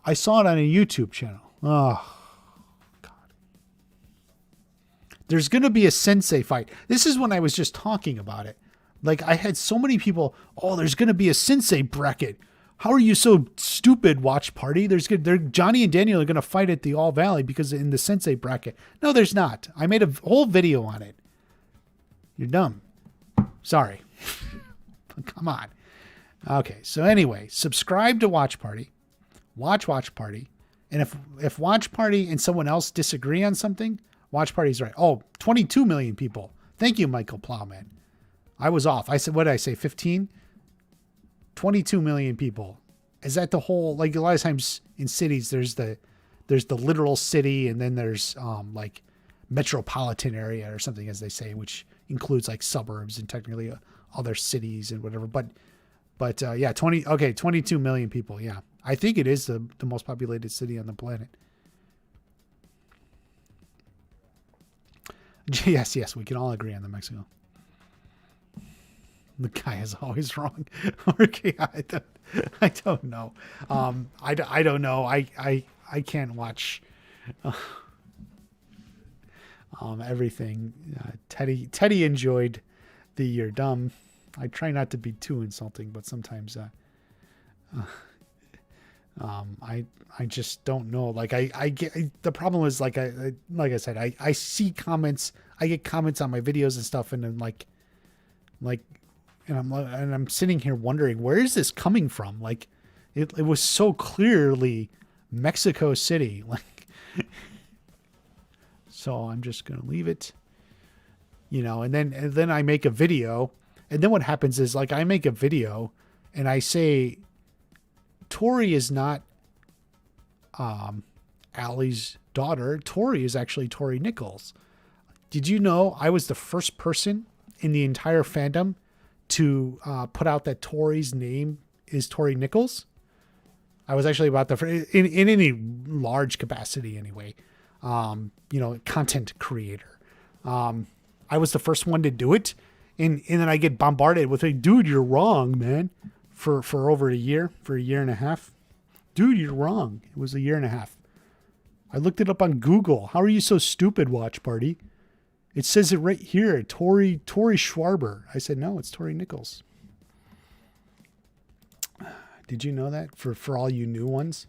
I saw it on a YouTube channel. Oh, God. There's going to be a sensei fight. This is when I was just talking about it. Like, I had so many people, there's going to be a sensei bracket. How are you so stupid, Watch Party? Johnny and Daniel are going to fight at the All Valley because in the sensei bracket. No, there's not. I made a whole video on it. You're dumb. Sorry. Come on. Okay, so anyway, subscribe to Watch Party. Watch Party. And if Watch Party and someone else disagree on something, Watch Party's right. 22 million people. Thank you, Michael Plowman. I was off. I said, what did I say, 15? 22 million people. Is that the whole, like a lot of times in cities, there's the literal city and then there's like metropolitan area or something, as they say, which includes like suburbs and technically other cities and whatever. But yeah, 22 million people. Yeah. I think it is the most populated city on the planet. Yes, yes, we can all agree on the Mexico. The guy is always wrong. Okay, I don't know. I don't know. I can't watch everything. Teddy enjoyed the "You're dumb." I try not to be too insulting, but sometimes I just don't know. Like I get the problem is like I said I see comments. I get comments on my videos and stuff, and then like and I'm sitting here wondering, where is this coming from? Like it was so clearly Mexico City. Like so I'm just gonna leave it. And then I make a video, and then what happens is like I make a video and I say Tori is not Allie's daughter. Tori is actually Tori Nichols. Did you know I was the first person in the entire fandom to put out that Tori's name is Tori Nichols? I was actually about the in any large capacity anyway. Content creator. I was the first one to do it, and then I get bombarded with like, dude, you're wrong, man. For over a year and a half. Dude, you're wrong. It was a year and a half. I looked it up on Google. How are you so stupid, Watch Party? It says it right here, Tori Schwarber. I said, no, it's Tori Nichols. Did you know that? For all you new ones,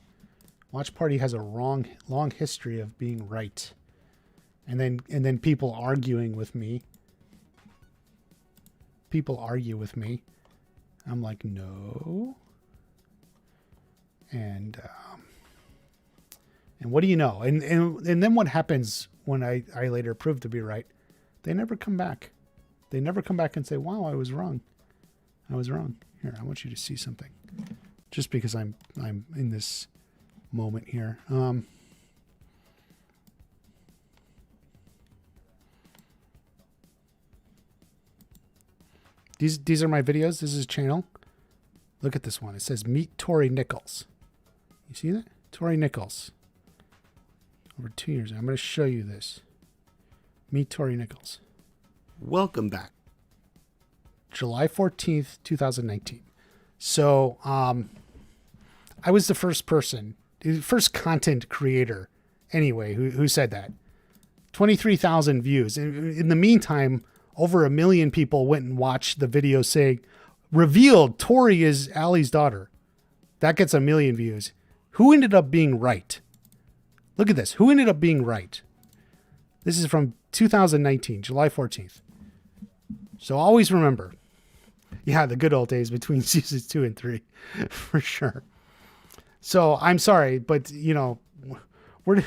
Watch Party has a long history of being right. And then people arguing with me. People argue with me. I'm like, no. And what do you know? And then what happens when I later prove to be right? They never come back. They never come back and say, wow, I was wrong. I was wrong. Here, I want you to see something. Just because I'm in this moment here. These are my videos. This is a channel. Look at this one. It says Meet Tori Nichols. You see that? Tori Nichols. Over 2 years. I'm going to show you this. Meet Tori Nichols. Welcome back. July 14th, 2019. So, I was the first person, the first content creator anyway, who said that. 23,000 views. In the meantime, over 1 million people went and watched the video saying, revealed Tori is Allie's daughter. That gets 1 million views. Who ended up being right? Look at this. Who ended up being right? This is from 2019, July 14th. So always remember. Yeah, the good old days between seasons 2 and 3, for sure. So I'm sorry, but where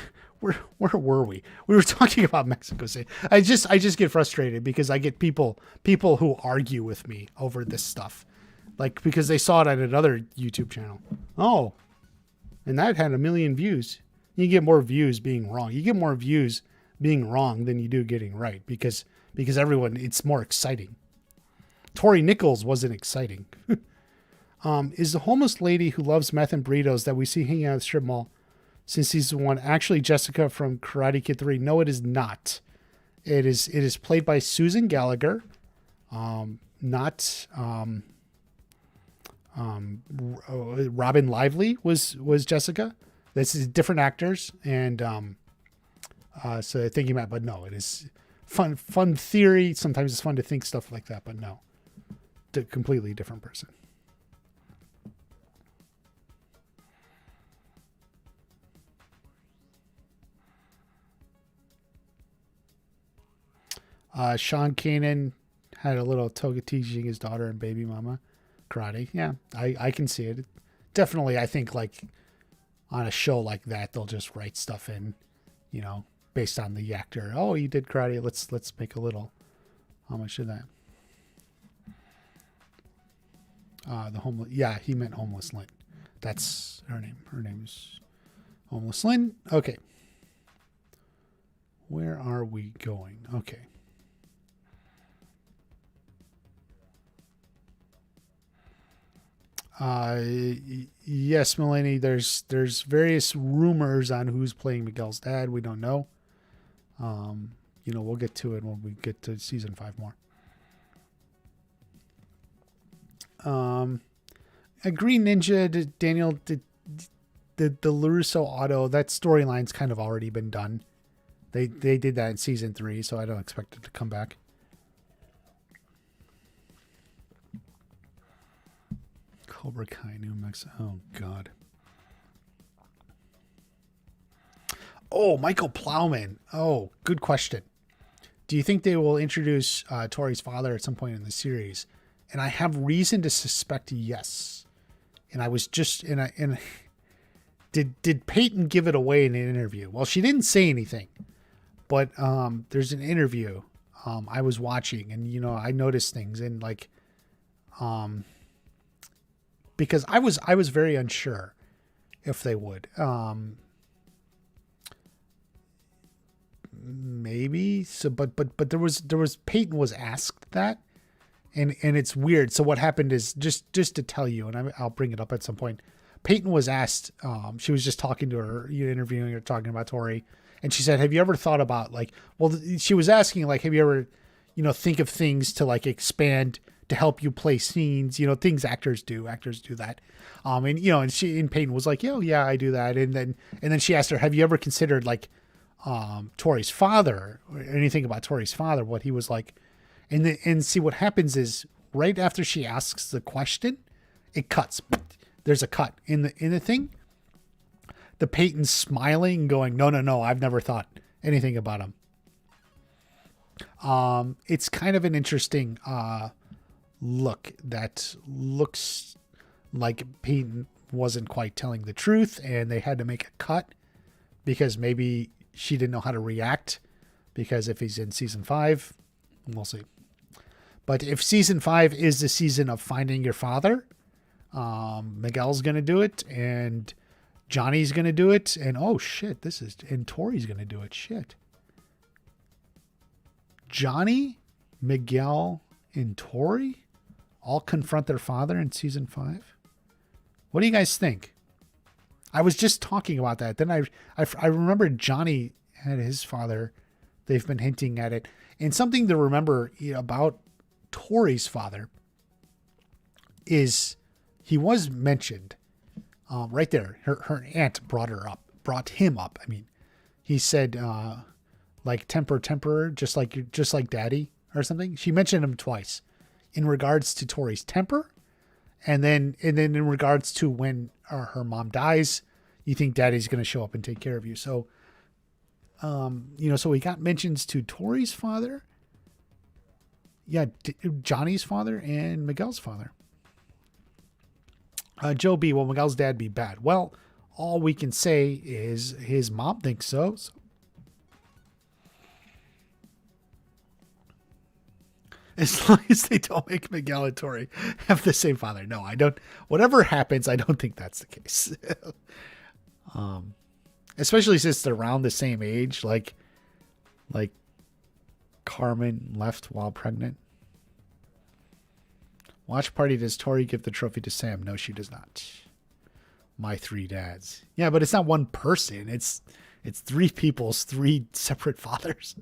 were we? We were talking about Mexico City. I just get frustrated because I get people who argue with me over this stuff, like because they saw it on another YouTube channel. Oh, and that had 1 million views. You get more views being wrong. You get more views being wrong than you do getting right because everyone, it's more exciting. Tori Nichols wasn't exciting. Is the homeless lady who loves meth and burritos that we see hanging out at the strip mall since season 1 actually Jessica from Karate Kid 3? No, it is not. It is played by Susan Gallagher. Not Robin Lively was Jessica. This is different actors, and so I think you might, but no, it is fun theory. Sometimes it's fun to think stuff like that, but no, completely different person. Sean Kanan had a little toga teaching his daughter and baby mama karate. Yeah, I can see it. Definitely, I think like on a show like that, they'll just write stuff in, based on the actor. Oh, you did karate. Let's make a little. How much of that? The homeless. Yeah, he meant Homeless Lynn. That's her name. Her name's Homeless Lynn. Okay. Where are we going? Okay. Yes, Mulaney, there's various rumors on who's playing Miguel's dad. We don't know. we'll get to it when we get to season 5 more. A Green Ninja, Daniel, the LaRusso auto, that storyline's kind of already been done. They did that in season 3, so I don't expect it to come back. Cobra Kai, New Mexico. Oh, God. Oh, Michael Plowman. Oh, good question. Do you think they will introduce Tori's father at some point in the series? And I have reason to suspect yes. And I was just did Peyton give it away in an interview? Well, she didn't say anything, but there's an interview I was watching, and I noticed things, and like because I was very unsure if they would. Maybe so, but there was Peyton was asked that, and it's weird. So what happened is just to tell you, and I'll bring it up at some point. Peyton was asked. She was just talking to her, interviewing her, talking about Tori, and she said, "Have you ever thought about like?" Well, she was asking like, "Have you ever, think of things to like expand to help you play scenes? Things actors do. Actors do that." And Peyton was like, "Yeah, I do that." And then she asked her, "Have you ever considered like?" Tori's father, or anything about Tori's father, what he was like, and see what happens is right after she asks the question, it cuts. There's a cut in the thing. The Peyton's smiling, going, no, I've never thought anything about him. It's kind of an interesting look that looks like Peyton wasn't quite telling the truth, and they had to make a cut because maybe she didn't know how to react, because if he's in season 5, we'll see. But if season 5 is the season of finding your father, Miguel's going to do it, and Johnny's going to do it, and and Tori's going to do it. Shit. Johnny, Miguel, and Tori all confront their father in season 5. What do you guys think? I was just talking about that. Then I remember Johnny had his father. They've been hinting at it. And something to remember about Tori's father is he was mentioned right there. Her aunt brought him up. I mean, he said like temper, just like daddy or something. She mentioned him twice in regards to Tori's temper. And then in regards to when her mom dies, you think daddy's going to show up and take care of you. So, so we got mentions to Tori's father. Yeah. Johnny's father and Miguel's father. Joe B. Will Miguel's dad be bad? Well, all we can say is his mom thinks so. As long as they don't make Miguel and Tori have the same father. No, I don't. Whatever happens, I don't think that's the case. Especially since they're around the same age. Like Carmen left while pregnant. Watch party. Does Tori give the trophy to Sam? No, she does not. My 3 dads. Yeah, but it's not one person. It's 3 people's 3 separate fathers.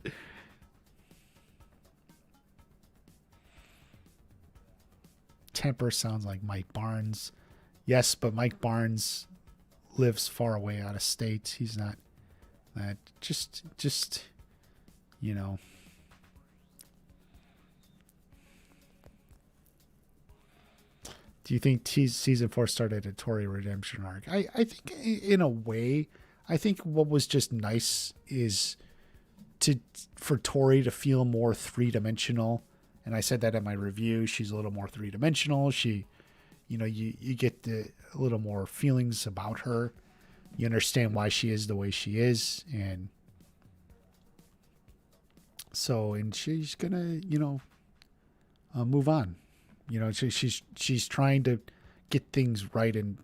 Temper sounds like Mike Barnes. Yes, but Mike Barnes lives far away out of state. He's not that just Do you think season 4 started a Tory redemption arc? I think in a way, I think what was just nice is for Tori to feel more 3-dimensional. And I said that in my review. She's a little more 3-dimensional. She, you get a little more feelings about her. You understand why she is the way she is. And so, and she's going to, move on. She's trying to get things right and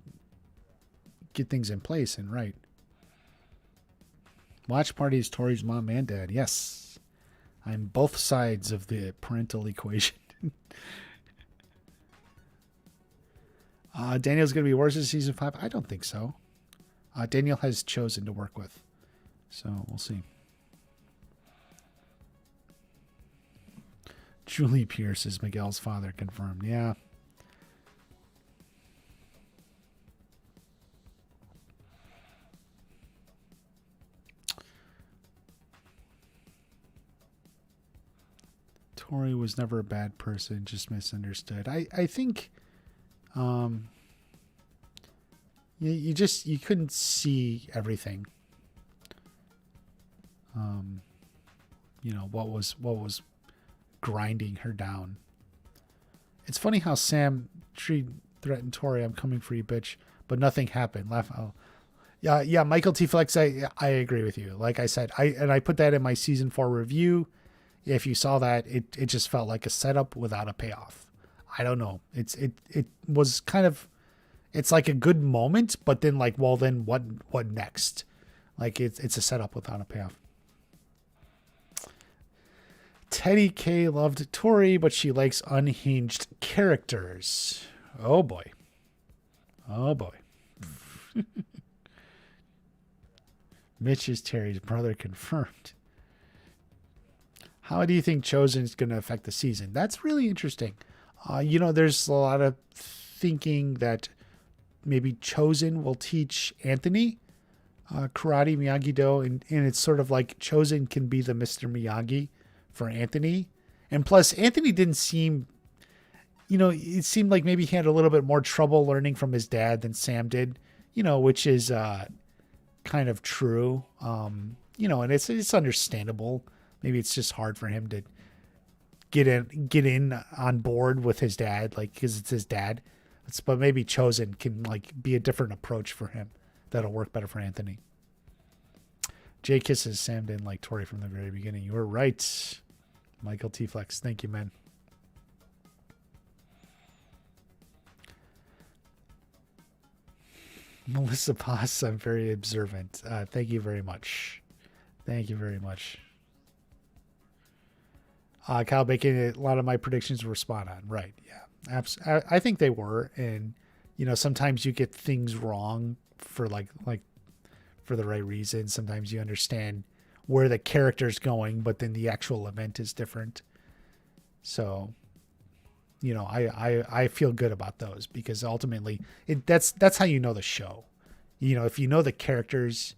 get things in place and right. Watch party is Tori's mom and dad. Yes. I'm both sides of the parental equation. Daniel's going to be worse in season 5. I don't think so. Daniel has chosen to work with. So we'll see. Julie Pierce is Miguel's father, confirmed. Yeah. Tory was never a bad person, just misunderstood. I think you couldn't see everything. What was grinding her down. It's funny how Sam threatened Tory, "I'm coming for you, bitch," but nothing happened. Laugh. Oh. Yeah, Michael T. Flex, I agree with you. Like I said, I put that in my season 4 review. If you saw that, it just felt like a setup without a payoff. I don't know. It was kind of, it's like a good moment, but then like, well, then what next? Like it's a setup without a payoff. Teddy K loved Tory, but she likes unhinged characters. Oh boy. Mitch is Terry's brother, confirmed. How do you think Chosen is going to affect the season? That's really interesting. There's a lot of thinking that maybe Chosen will teach Anthony karate, Miyagi-Do, and it's sort of like Chosen can be the Mr. Miyagi for Anthony. And plus, Anthony didn't seem, it seemed like maybe he had a little bit more trouble learning from his dad than Sam did, which is kind of true. And it's understandable. Maybe it's just hard for him to get in on board with his dad, like, because it's his dad. But maybe Chosen can like be a different approach for him that'll work better for Anthony. Jay kisses Sam didn't like Tory from the very beginning. You were right, Michael T. Flex. Thank you, man. Melissa Poss, I'm very observant. Thank you very much. Thank you very much. Kyle Bacon, a lot of my predictions were spot on. Right. Yeah. I think they were. And, sometimes you get things wrong for like for the right reason. Sometimes you understand where the character's going, but then the actual event is different. So, I feel good about those because ultimately that's how you know the show. If you know the characters,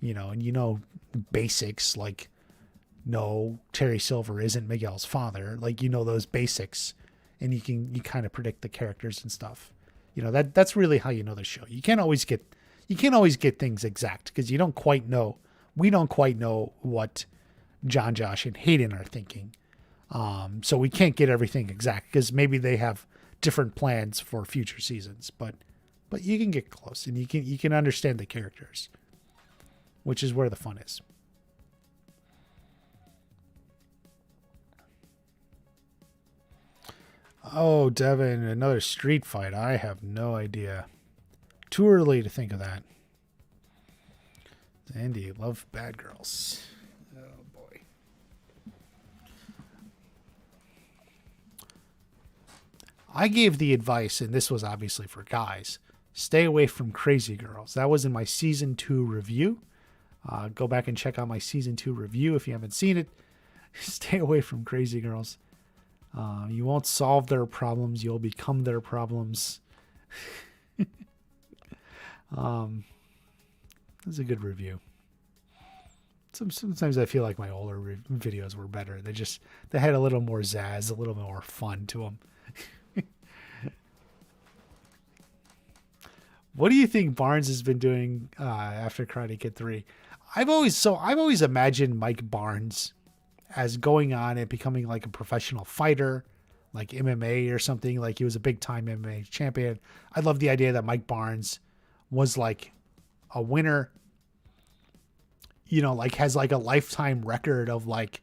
and basics like, no, Terry Silver isn't Miguel's father. Like, those basics, and you kind of predict the characters and stuff. That's really how you know the show. You can't always get things exact because you don't quite know. We don't quite know what John, Josh, and Hayden are thinking. So we can't get everything exact because maybe they have different plans for future seasons. But you can get close and you can understand the characters, which is where the fun is. Oh, Devin, another street fight. I have no idea. Too early to think of that. Andy, love bad girls. Oh, boy. I gave the advice, and this was obviously for guys, stay away from crazy girls. That was in my season 2 review. Go back and check out my season 2 review if you haven't seen it. Stay away from crazy girls. You won't solve their problems. You'll become their problems. That's a good review. Sometimes I feel like my older videos were better. They had a little more zazz, a little more fun to them. What do you think Barnes has been doing after Karate Kid 3? I've always imagined Mike Barnes as going on and becoming like a professional fighter, like MMA or something. Like he was a big time MMA champion. I love the idea that Mike Barnes was like a winner, like has like a lifetime record of like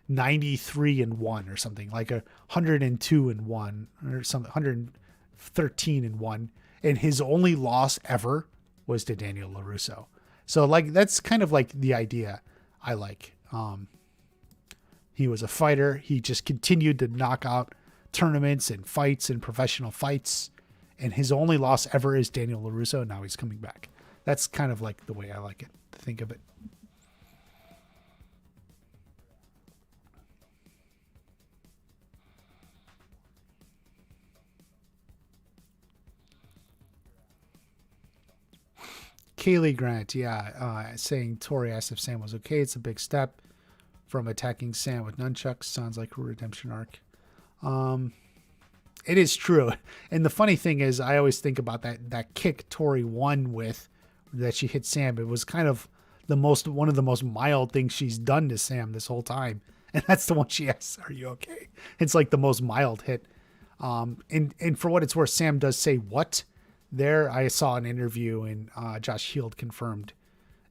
93-1 or something, like 102-1 or something, 113-1. And his only loss ever was to Daniel LaRusso. So like, that's kind of like the idea I like. He was a fighter. He just continued to knock out tournaments and fights and professional fights. And his only loss ever is Daniel LaRusso. And now he's coming back. That's kind of like the way I like it to think of it. Kaylee Grant, saying Tory asked if Sam was okay. It's a big step from attacking Sam with nunchucks. Sounds like a redemption arc. It is true. And the funny thing is, I always think about that kick Tory won with, that she hit Sam. It was kind of one of the most mild things she's done to Sam this whole time. And that's the one she asks, "Are you okay?" It's like the most mild hit. And for what it's worth, Sam does say what there. I saw an interview and Josh Heald confirmed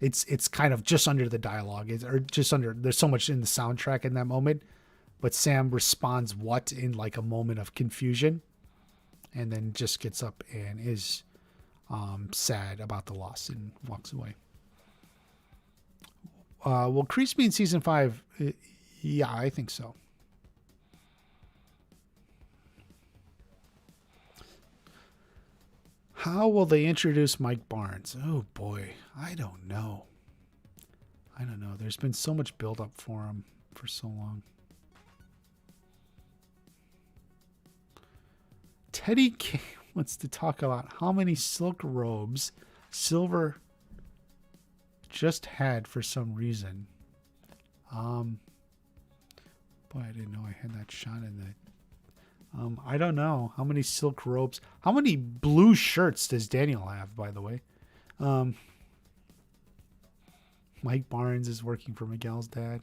it's kind of just under the dialogue, or just under. There's so much in the soundtrack in that moment, but Sam responds what in like a moment of confusion, and then just gets up and is sad about the loss and walks away. Will Kreese be in season 5? Yeah, I think so. How will they introduce Mike Barnes? Oh boy, I don't know. There's been so much build up for him for so long. Teddy K wants to talk about how many silk robes Silver just had for some reason. Boy, I didn't know I had that shot in that. I don't know how many silk robes. How many blue shirts does Daniel have, by the way? Mike Barnes is working for Miguel's dad.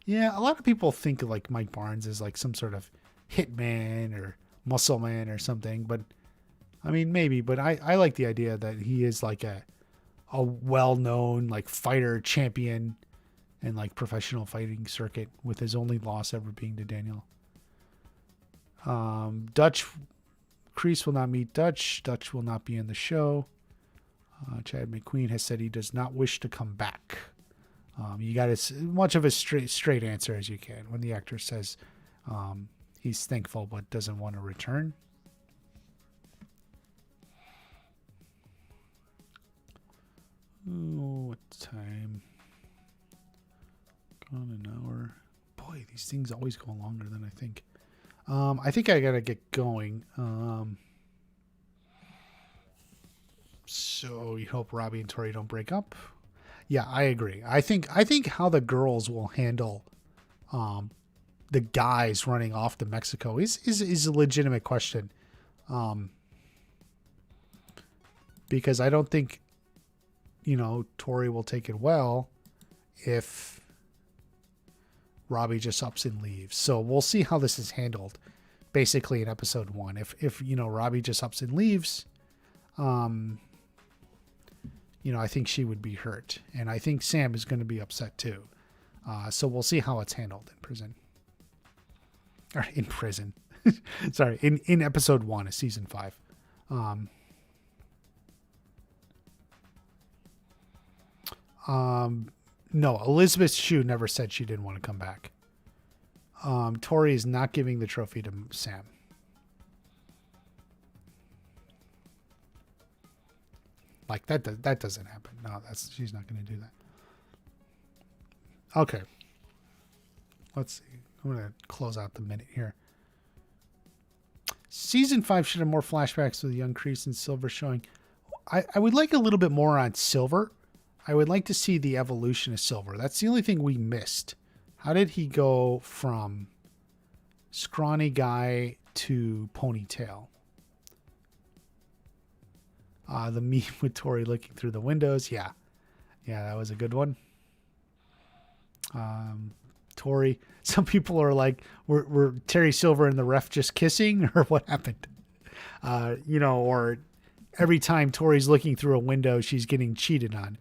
Yeah, a lot of people think of like Mike Barnes as like some sort of hitman or muscle man or something, but I mean maybe. But I like the idea that he is like a well-known like fighter champion and like professional fighting circuit, with his only loss ever being to Daniel. Dutch Kreese will not meet Dutch. Dutch will not be in the show. Chad McQueen has said he does not wish to come back. You got as much of a straight answer as you can when the actor says he's thankful but doesn't want to return. Oh, what time? Gone an hour. Boy, these things always go longer than I think. I think I gotta get going. So you hope Robby and Tory don't break up. Yeah, I agree. I think how the girls will handle the guys running off to Mexico is a legitimate question. Because I don't think, Tory will take it well if Robby just ups and leaves. So we'll see how this is handled basically in episode 1. If Robby just ups and leaves, I think she would be hurt. And I think Sam is going to be upset too. So we'll see how it's handled in prison. Or in prison. Sorry, in episode 1 of season 5. No, Elizabeth Shue never said she didn't want to come back. Tory is not giving the trophy to Sam. Like that doesn't happen. No, she's not going to do that. Okay. Let's see. I'm going to close out the minute here. Season 5 should have more flashbacks with young Kreese and Silver showing. I would like a little bit more on Silver. I would like to see the evolution of Silver. That's the only thing we missed. How did he go from scrawny guy to ponytail? The meme with Tory looking through the windows. Yeah, that was a good one. Tory. Some people are like, were Terry Silver and the ref just kissing, or what happened? Or every time Tory's looking through a window, she's getting cheated on.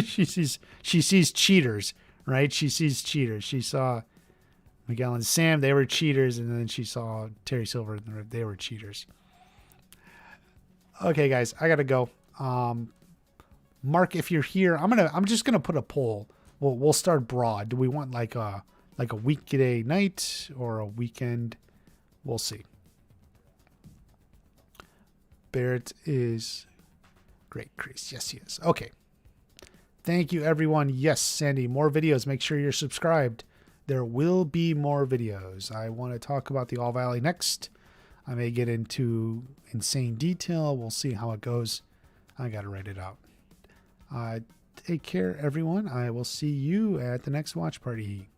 she sees cheaters, right? She sees cheaters. She saw Miguel and Sam, they were cheaters, and then she saw Terry Silver and they were cheaters. Okay, guys, I gotta go. Mark, if you're here, I'm just gonna put a poll. We'll start broad. Do we want like a weekday night or a weekend? We'll see. Barrett is great, Kreese. Yes, he is. Okay. Thank you, everyone. Yes, Sandy, more videos. Make sure you're subscribed. There will be more videos. I want to talk about the All Valley next. I may get into insane detail. We'll see how it goes. I got to write it out. Take care, everyone. I will see you at the next watch party.